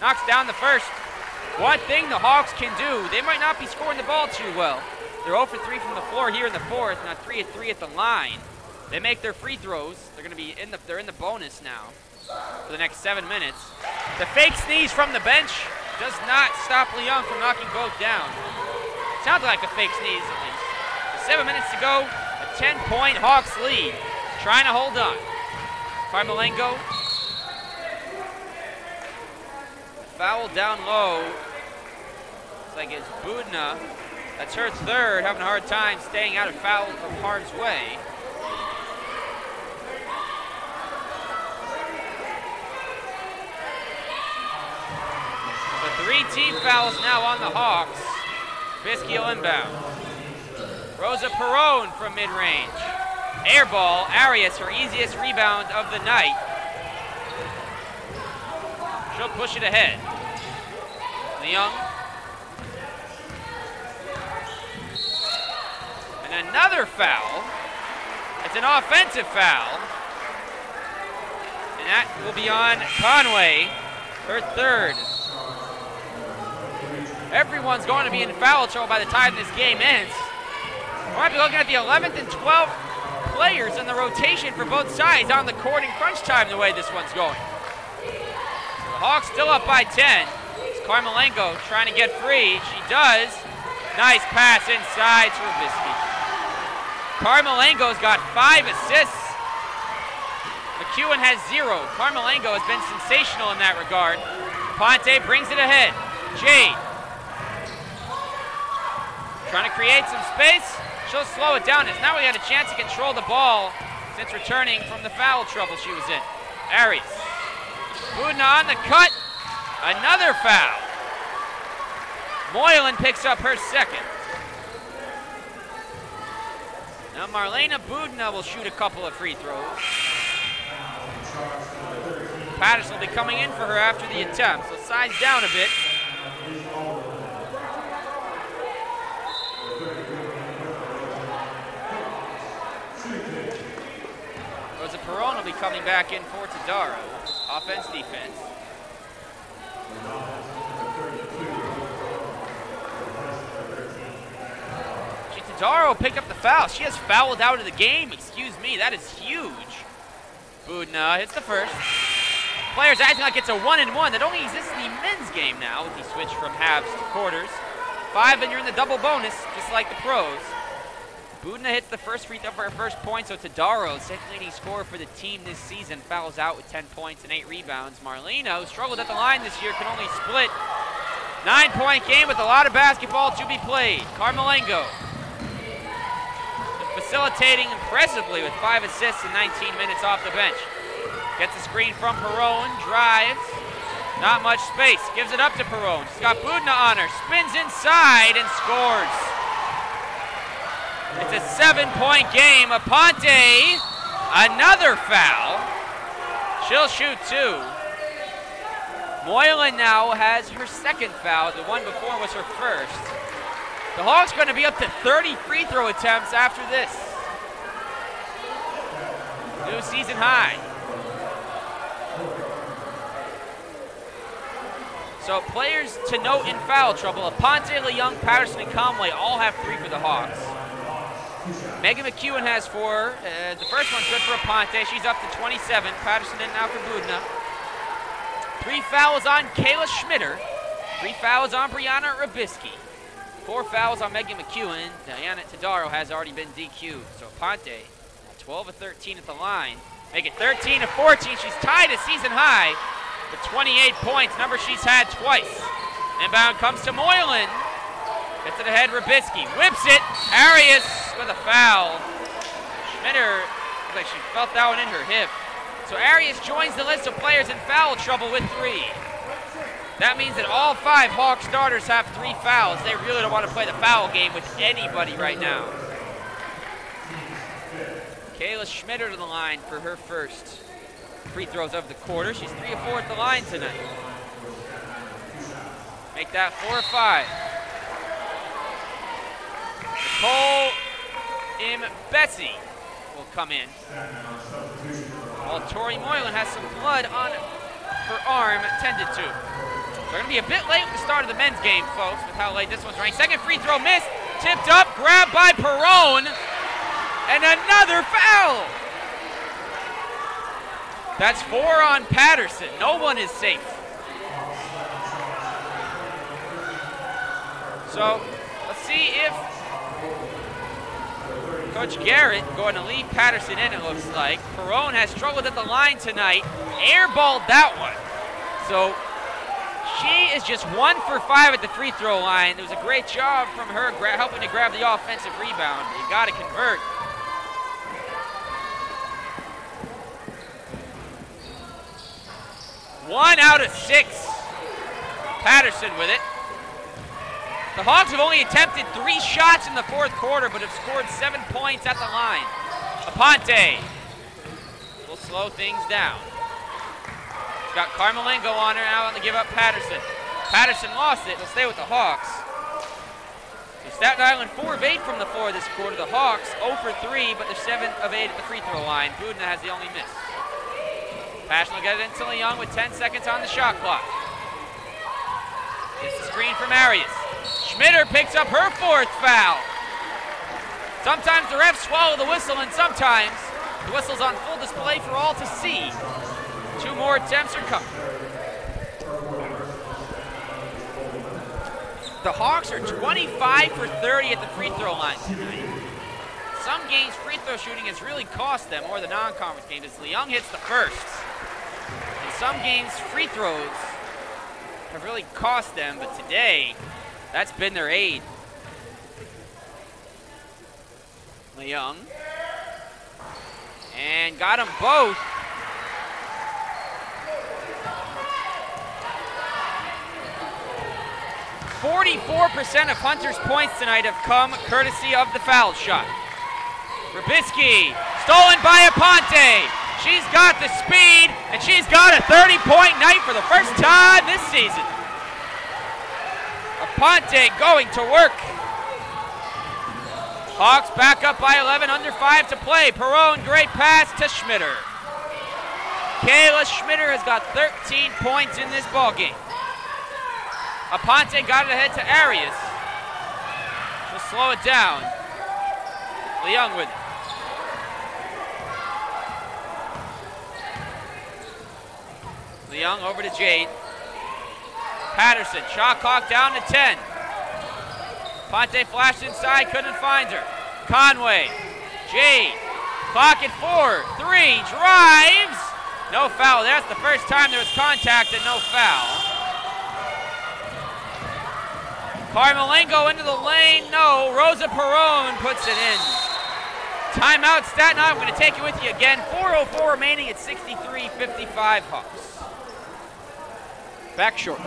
Knocks down the first. One thing the Hawks can do, they might not be scoring the ball too well. They're 0 for 3 from the floor here in the 4th, not 3 of 3 at the line. They make their free throws. They're going to be they're in the bonus now. for the next 7 minutes. The fake sneeze from the bench does not stop Leung from knocking both down. Sounds like a fake sneeze at least. With 7 minutes to go, a 10-point Hawks lead. Trying to hold on. Carmelengo. Foul down low. Looks like it's Budna. That's her third, having a hard time staying out of harm's way. So 3 team fouls now on the Hawks. Trubisky will inbound. Rosa Perone from mid-range. Air ball, Arias, her easiest rebound of the night. She'll push it ahead. Leung. And another foul. It's an offensive foul. And that will be on Conway, her third. Everyone's going to be in foul trouble by the time this game ends. We might be looking at the 11th and 12th players in the rotation for both sides on the court in crunch time the way this one's going. So the Hawks still up by 10. It's Carmelengo trying to get free. She does. Nice pass inside to Trubisky. Carmelengo's got 5 assists. McEwen has 0. Carmelengo has been sensational in that regard. Ponte brings it ahead. Jade. Trying to create some space. She'll slow it down as now we had a chance to control the ball since returning from the foul trouble she was in. Arias. Budna on the cut. Another foul. Moylan picks up her second. Now Marlena Budna will shoot a couple of free throws. Patterson will be coming in for her after the attempt, so size down a bit. Rosa Perone will be coming back in for Tadaro. Offense, defense. Tadaro picked up the foul. She has fouled out of the game. Excuse me, that is huge. Budna hits the first. Players acting like it's a 1-and-1 that only exists in the men's game now with the switch from halves to quarters. 5 and you're in the double bonus, just like the pros. Budna hits the first free throw for her first point, so Tadaro, second leading scorer for the team this season, fouls out with 10 points and 8 rebounds. Marlena, who struggled at the line this year, can only split. 9-point game with a lot of basketball to be played. Carmelengo. Facilitating impressively with 5 assists in 19 minutes off the bench. Gets a screen from Perone, drives. Not much space, gives it up to Perone. She's got Budna on her, spins inside and scores. It's a 7-point game. Aponte, another foul. She'll shoot 2. Moylan now has her second foul. The one before was her first. The Hawks going to be up to 30 free throw attempts after this. New season high. So players to note in foul trouble. Aponte, Leung, Patterson, and Conway all have 3 for the Hawks. Megan McEwen has 4. The first one's good for Aponte. She's up to 27. Patterson in now for Budna. 3 fouls on Kayla Schmitter. 3 fouls on Brianna Trubisky. 4 fouls on Megan McEwen. Diana Tadaro has already been DQ'd. So Ponte, 12 of 13 at the line. Make it 13 of 14. She's tied a season high with 28 points, number she's had twice. Inbound comes to Moylan. Gets it ahead, Trubisky. Whips it. Arias with a foul. Schmitter, looks like she felt that one in her hip. So Arias joins the list of players in foul trouble with 3. That means that all 5 Hawk starters have 3 fouls. They really don't want to play the foul game with anybody right now. Kayla Schmitter to the line for her first free throws of the quarter. She's 3 of 4 at the line tonight. Make that 4 of 5. Nicole Mbesi will come in. While Tori Moylan has some blood on her arm tended to. So we're going to be a bit late with the start of the men's game, folks, with how late this one's running. Second free throw missed, tipped up, grabbed by Perone, and another foul. That's 4 on Patterson. No one is safe. So let's see if Coach Garrett going to leave Patterson in, it looks like. Perone has struggled at the line tonight. Airballed that one. So she is just 1 for 5 at the free throw line. It was a great job from her helping to grab the offensive rebound. You got to convert. One out of 6. Patterson with it. The Hawks have only attempted 3 shots in the 4th quarter, but have scored 7 points at the line. Aponte will slow things down. She's got Carmelingo on her now on the give up Patterson. Patterson lost it. He'll stay with the Hawks. So Staten Island 4 of 8 from the floor this quarter. The Hawks 0 for 3, but they're 7 of 8 at the free throw line. Budna has the only miss. Passion will get it into Leung with 10 seconds on the shot clock. It's the screen from Arias. Schmitter picks up her 4th foul. Sometimes the refs swallow the whistle, and sometimes the whistle's on full display for all to see. 2 more attempts are coming. The Hawks are 25 for 30 at the free throw line tonight. Some games free throw shooting has really cost them, or the non-conference games, as Leung hits the first. In some games, free throws have really cost them, but today, that's been their aid. Leung. And got them both. .44% of Hunter's points tonight have come courtesy of the foul shot. Rubisky, stolen by Aponte. She's got the speed, and she's got a 30-point night for the first time this season. Aponte going to work. Hawks back up by 11, under 5 to play. Perone, great pass to Schmitter. Kayla Schmitter has got 13 points in this ballgame. Aponte got it ahead to Arias. She'll slow it down. Leung with it. Leung over to Jade. Patterson, shot clock down to 10. Ponte flashed inside, couldn't find her. Conway, Jade, clock at 4, 3, drives. No foul. That's the first time there was contact and no foul. Carmelingo into the lane, no. Rosa Perone puts it in. Timeout, Staten Island. I'm going to take you with you again. 4:04 remaining at 63-55 Hawks. Back short.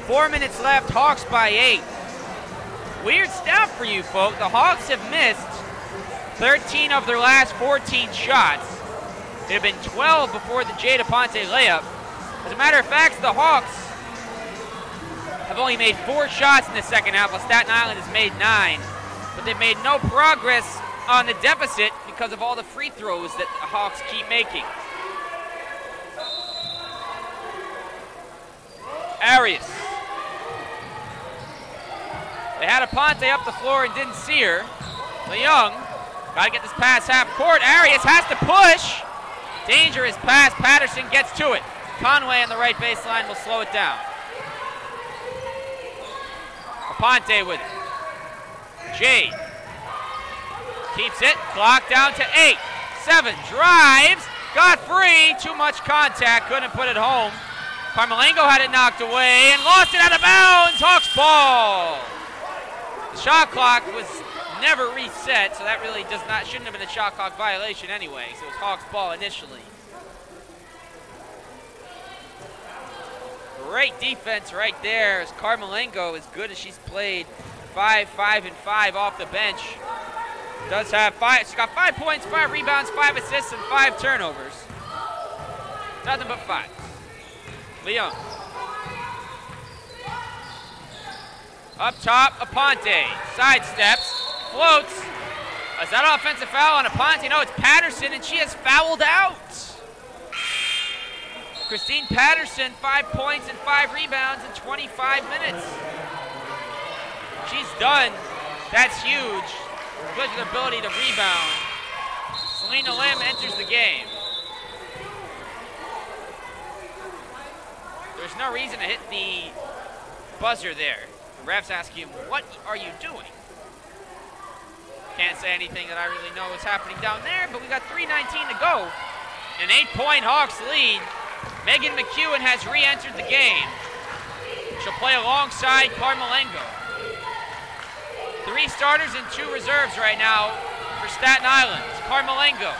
Four minutes left, Hawks by 8. Weird stat for you folk, the Hawks have missed 13 of their last 14 shots. It had been 12 before the Jade Aponte layup. As a matter of fact, the Hawks have only made 4 shots in the second half, while Staten Island has made 9. But they've made no progress on the deficit because of all the free throws that the Hawks keep making. Arias. They had Aponte up the floor and didn't see her. Leung, got to get this pass half court. Arias has to push. Dangerous pass. Patterson gets to it. Conway on the right baseline will slow it down. Aponte with it. Jade keeps it. Clock down to 8. 7 drives. Got free. Too much contact. Couldn't put it home. Carmelingo had it knocked away and lost it out of bounds. Hawks ball. The shot clock was never reset, so that really shouldn't have been a shot clock violation anyway. So it was Hawks ball initially. Great defense right there as Carmelengo, as good as she's played, 5, 5, and 5 off the bench. Does have she's got 5 points, 5 rebounds, 5 assists, and 5 turnovers. Nothing but 5. Leung. Up top, Aponte. Sidesteps, floats. Is that an offensive foul on Aponte? No, it's Patterson, and she has fouled out. Christine Patterson, 5 points and 5 rebounds in 25 minutes. She's done. That's huge. Good with the ability to rebound. Selena Lim enters the game. There's no reason to hit the buzzer there. The refs ask you, what are you doing? Can't say anything that I really know is happening down there, but we got 3:19 to go. An 8-point Hawks lead. Megan McEwen has re-entered the game. She'll play alongside Carmelengo. 3 starters and 2 reserves right now for Staten Island. It's Carmelengo.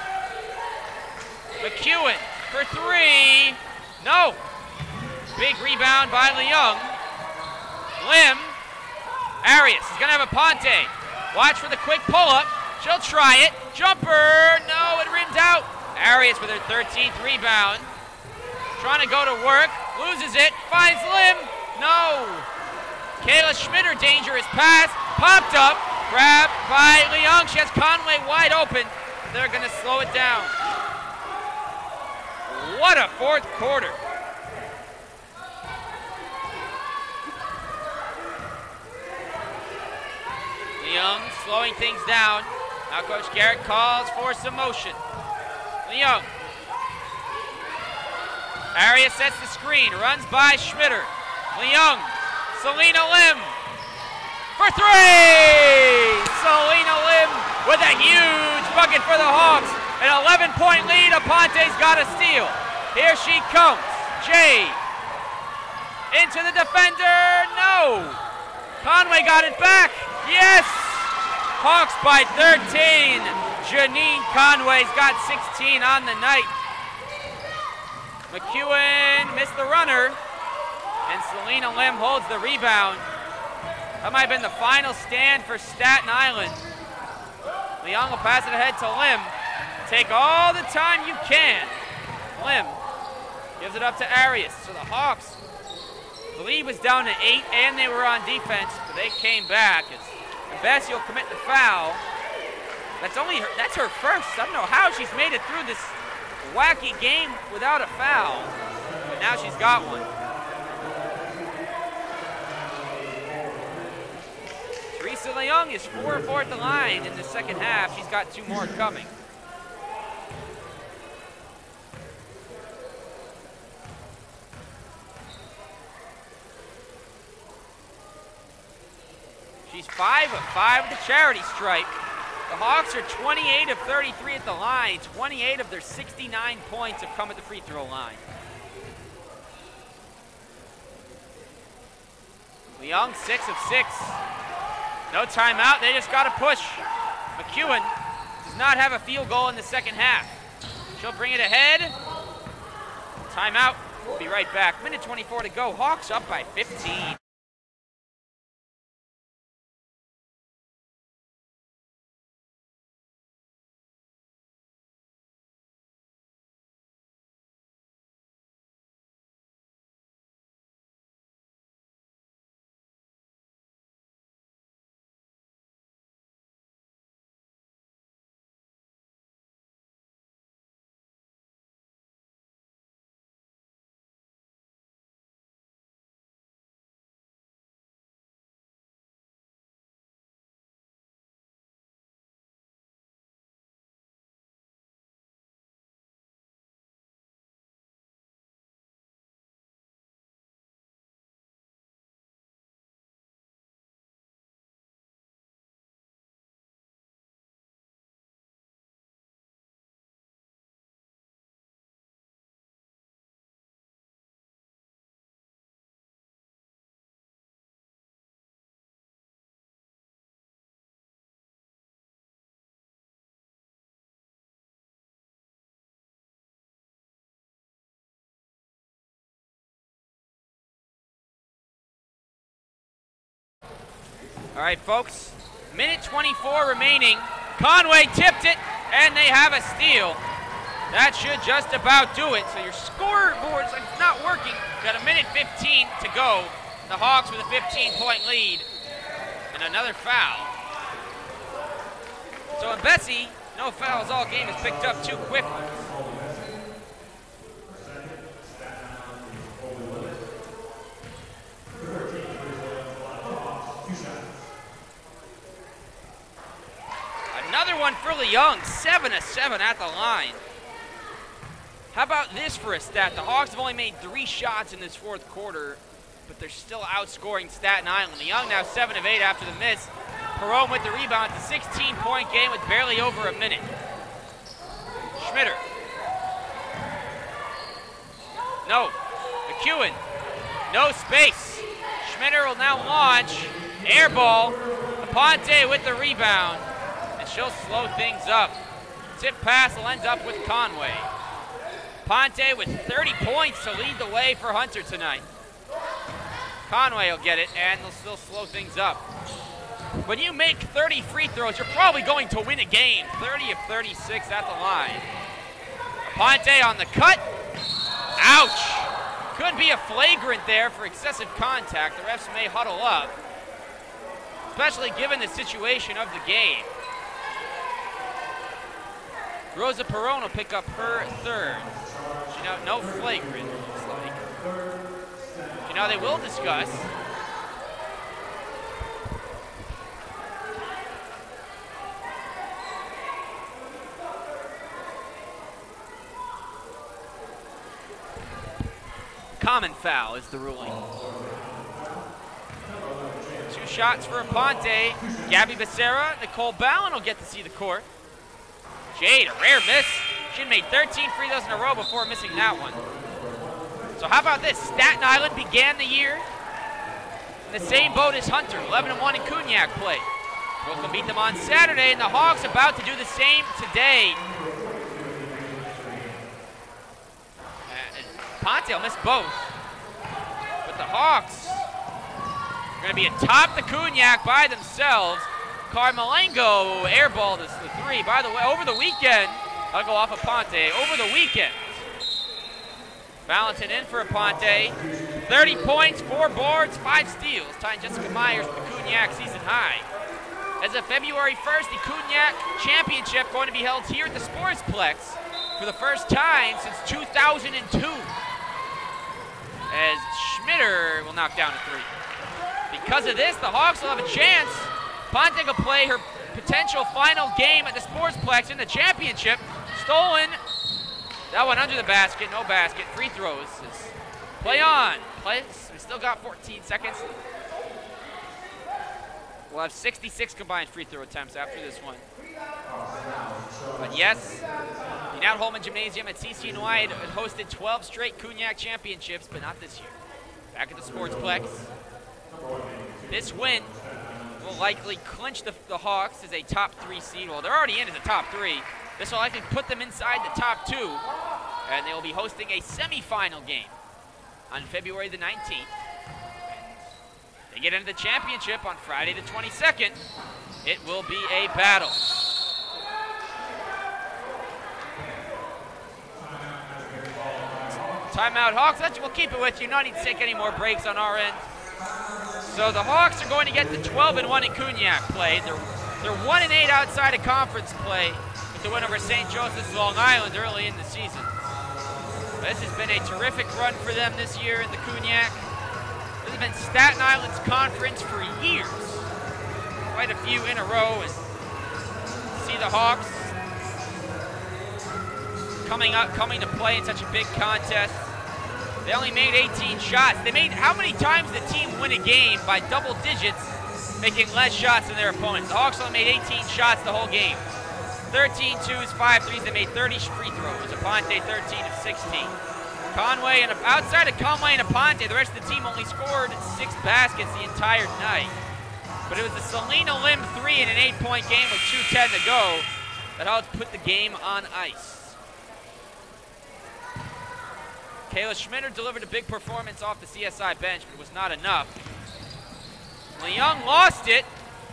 McEwen for 3. No. Big rebound by Leung. Lim. Arias is going to have Aponte. Watch for the quick pull-up. She'll try it. Jumper. No, it rims out. Arias with her 13th rebound. Trying to go to work. Loses it. Finds Lim. No. Kayla Schmidt, dangerous pass. Popped up. Grabbed by Leung. She has Conway wide open. They're going to slow it down. What a fourth quarter. Leung slowing things down. Now Coach Garrett calls for some motion. Leung. Arias sets the screen, runs by Schmitter. Leung. Selena Lim for 3! Selena Lim with a huge bucket for the Hawks. An 11-point lead. Aponte's got a steal. Here she comes. Jade. Into the defender. No. Conway got it back. Yes. Hawks by 13. Janine Conway's got 16 on the night. McEwen missed the runner, and Selena Lim holds the rebound. That might have been the final stand for Staten Island. Leung will pass it ahead to Lim. Take all the time you can. Lim gives it up to Arias. So the Hawks, the lead was down to 8, and they were on defense, but they came back. As Bessie will commit the foul. That's her first. I don't know how she's made it through this wacky game without a foul, but now she's got one. Teresa Leung is 4-4 at the line in the second half. She's got 2 more coming. She's 5 of 5 with the charity stripe. The Hawks are 28 of 33 at the line. 28 of their 69 points have come at the free throw line. Leung 6 of 6. No timeout, they just got to push. McEwen does not have a field goal in the second half. She'll bring it ahead. Timeout, we'll be right back. Minute 24 to go, Hawks up by 15. All right, folks, minute 24 remaining. Conway tipped it, and they have a steal. That should just about do it. So your scoreboard's not working. Got a minute 15 to go. The Hawks with a 15-point lead. And another foul. So in Bessie, no fouls all game is picked up too quickly. Another one for Leung, 7 of 7 at the line. How about this for a stat? The Hawks have only made 3 shots in this fourth quarter, but they're still outscoring Staten Island. Leung now 7 of 8 after the miss. Perone with the rebound. It's a 16-point game with barely over a minute. Schmitter. No. McEwen. No space. Schmitter will now launch. Air ball. Aponte with the rebound. And she'll slow things up. Tip pass will end up with Conway. Ponte with 30 points to lead the way for Hunter tonight. Conway will get it, and they'll still slow things up. When you make 30 free throws, you're probably going to win a game. 30 of 36 at the line. Ponte on the cut. Ouch. Could be a flagrant there for excessive contact. The refs may huddle up, especially given the situation of the game. Rosa Perone will pick up her third. You know, no flagrant, looks like. You know, they will discuss. Common foul is the ruling. 2 shots for Aponte. Gabby Becerra, Nicole Ballin will get to see the court. Jade, a rare miss. She made 13 free throws in a row before missing that one. So how about this? Staten Island began the year in the same boat as Hunter, 11-1 in Cognac play. Brooklyn beat them on Saturday, and the Hawks about to do the same today. Ponte will miss both. But the Hawks are going to be atop the Cognac by themselves. Carmelengo airballed the 3. By the way, over the weekend, I'll go off of Ponte. Over the weekend, Valentin in for Aponte. 30 points, 4 boards, 5 steals, tying Jessica Myers with the Cognac season high. As of February 1st, the Cognac Championship going to be held here at the Sportsplex for the first time since 2002. As Schmitter will knock down a 3. Because of this, the Hawks will have a chance. Ponte will play her potential final game at the Sportsplex in the championship. Stolen. That one under the basket, no basket. Free throws. Play on. Play. We still got 14 seconds. We'll have 66 combined free throw attempts after this one. But yes, the Nat Holman Gymnasium at CCNY had hosted 12 straight Cognac championships, but not this year. Back at the Sportsplex. This win will likely clinch the Hawks as a top 3 seed. Well, they're already into the top 3. This will likely put them inside the top 2, and they will be hosting a semifinal game on February the 19th. They get into the championship on Friday the 22nd. It will be a battle. Timeout, Hawks. We'll keep it with you. No need to take any more breaks on our end. So the Hawks are going to get the 12-1 in Cognac play. They're 1-8 outside of conference play with the win over St. Joseph's Long Island early in the season. This has been a terrific run for them this year in the Cognac. This has been Staten Island's conference for years. Quite a few in a row. And see the Hawks coming to play in such a big contest. They only made 18 shots. They made, how many times did the team win a game by double digits, making less shots than their opponents? The Hawks only made 18 shots the whole game. 13 twos, 5 threes. They made 30 free throws. Aponte 13 of 16. Conway, and outside of Conway and Aponte, the rest of the team only scored 6 baskets the entire night. But it was the Selena Lim 3 in an 8-point game with 2:10 to go that helped put the game on ice. Kayla Schmitter delivered a big performance off the CSI bench, but it was not enough. Leung lost it.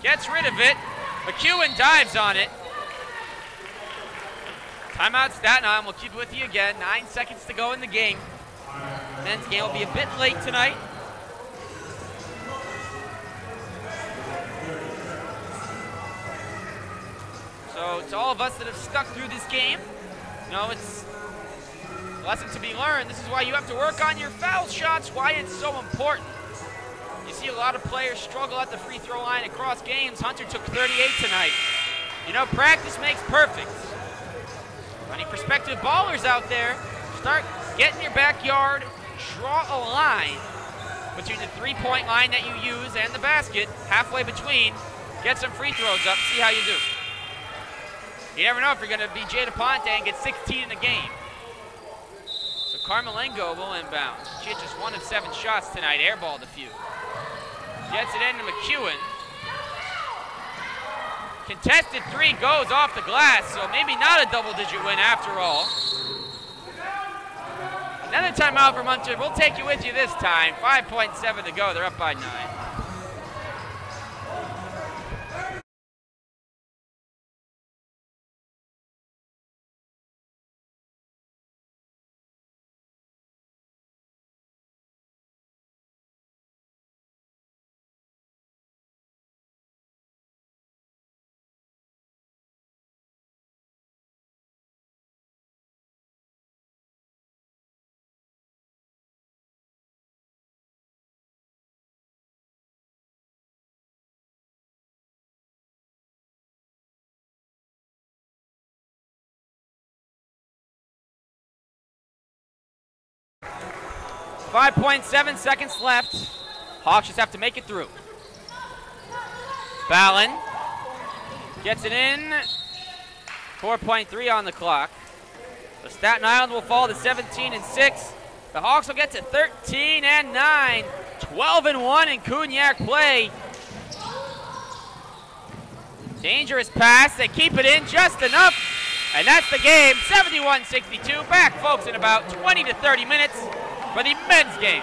Gets rid of it. McEwen dives on it. Timeout Staten Island. We'll keep it with you again. 9 seconds to go in the game. Men's game will be a bit late tonight. So to all of us that have stuck through this game, you know, it's a lesson to be learned. This is why you have to work on your foul shots, why it's so important. You see a lot of players struggle at the free throw line across games. Hunter took 38 tonight. You know, practice makes perfect. Any prospective ballers out there, start getting your backyard, draw a line between the three-point line that you use and the basket, halfway between, get some free throws up, see how you do. You never know if you're going to be Jay DePonte and get 16 in the game. So Carmelengo will inbound. She had just 1 of 7 shots tonight, airballed a few. Gets it into McEwen. Contested 3 goes off the glass, so maybe not a double-digit win after all. Another timeout from Hunter. We'll take you with you this time. 5.7 to go. They're up by 9. 5.7 seconds left. Hawks just have to make it through. Ballin gets it in. 4.3 on the clock. So Staten Island will fall to 17-6. The Hawks will get to 13-9. 12-1 in Cognac play. Dangerous pass. They keep it in just enough. And that's the game. 71-62. Back, folks, in about 20 to 30 minutes for the men's game.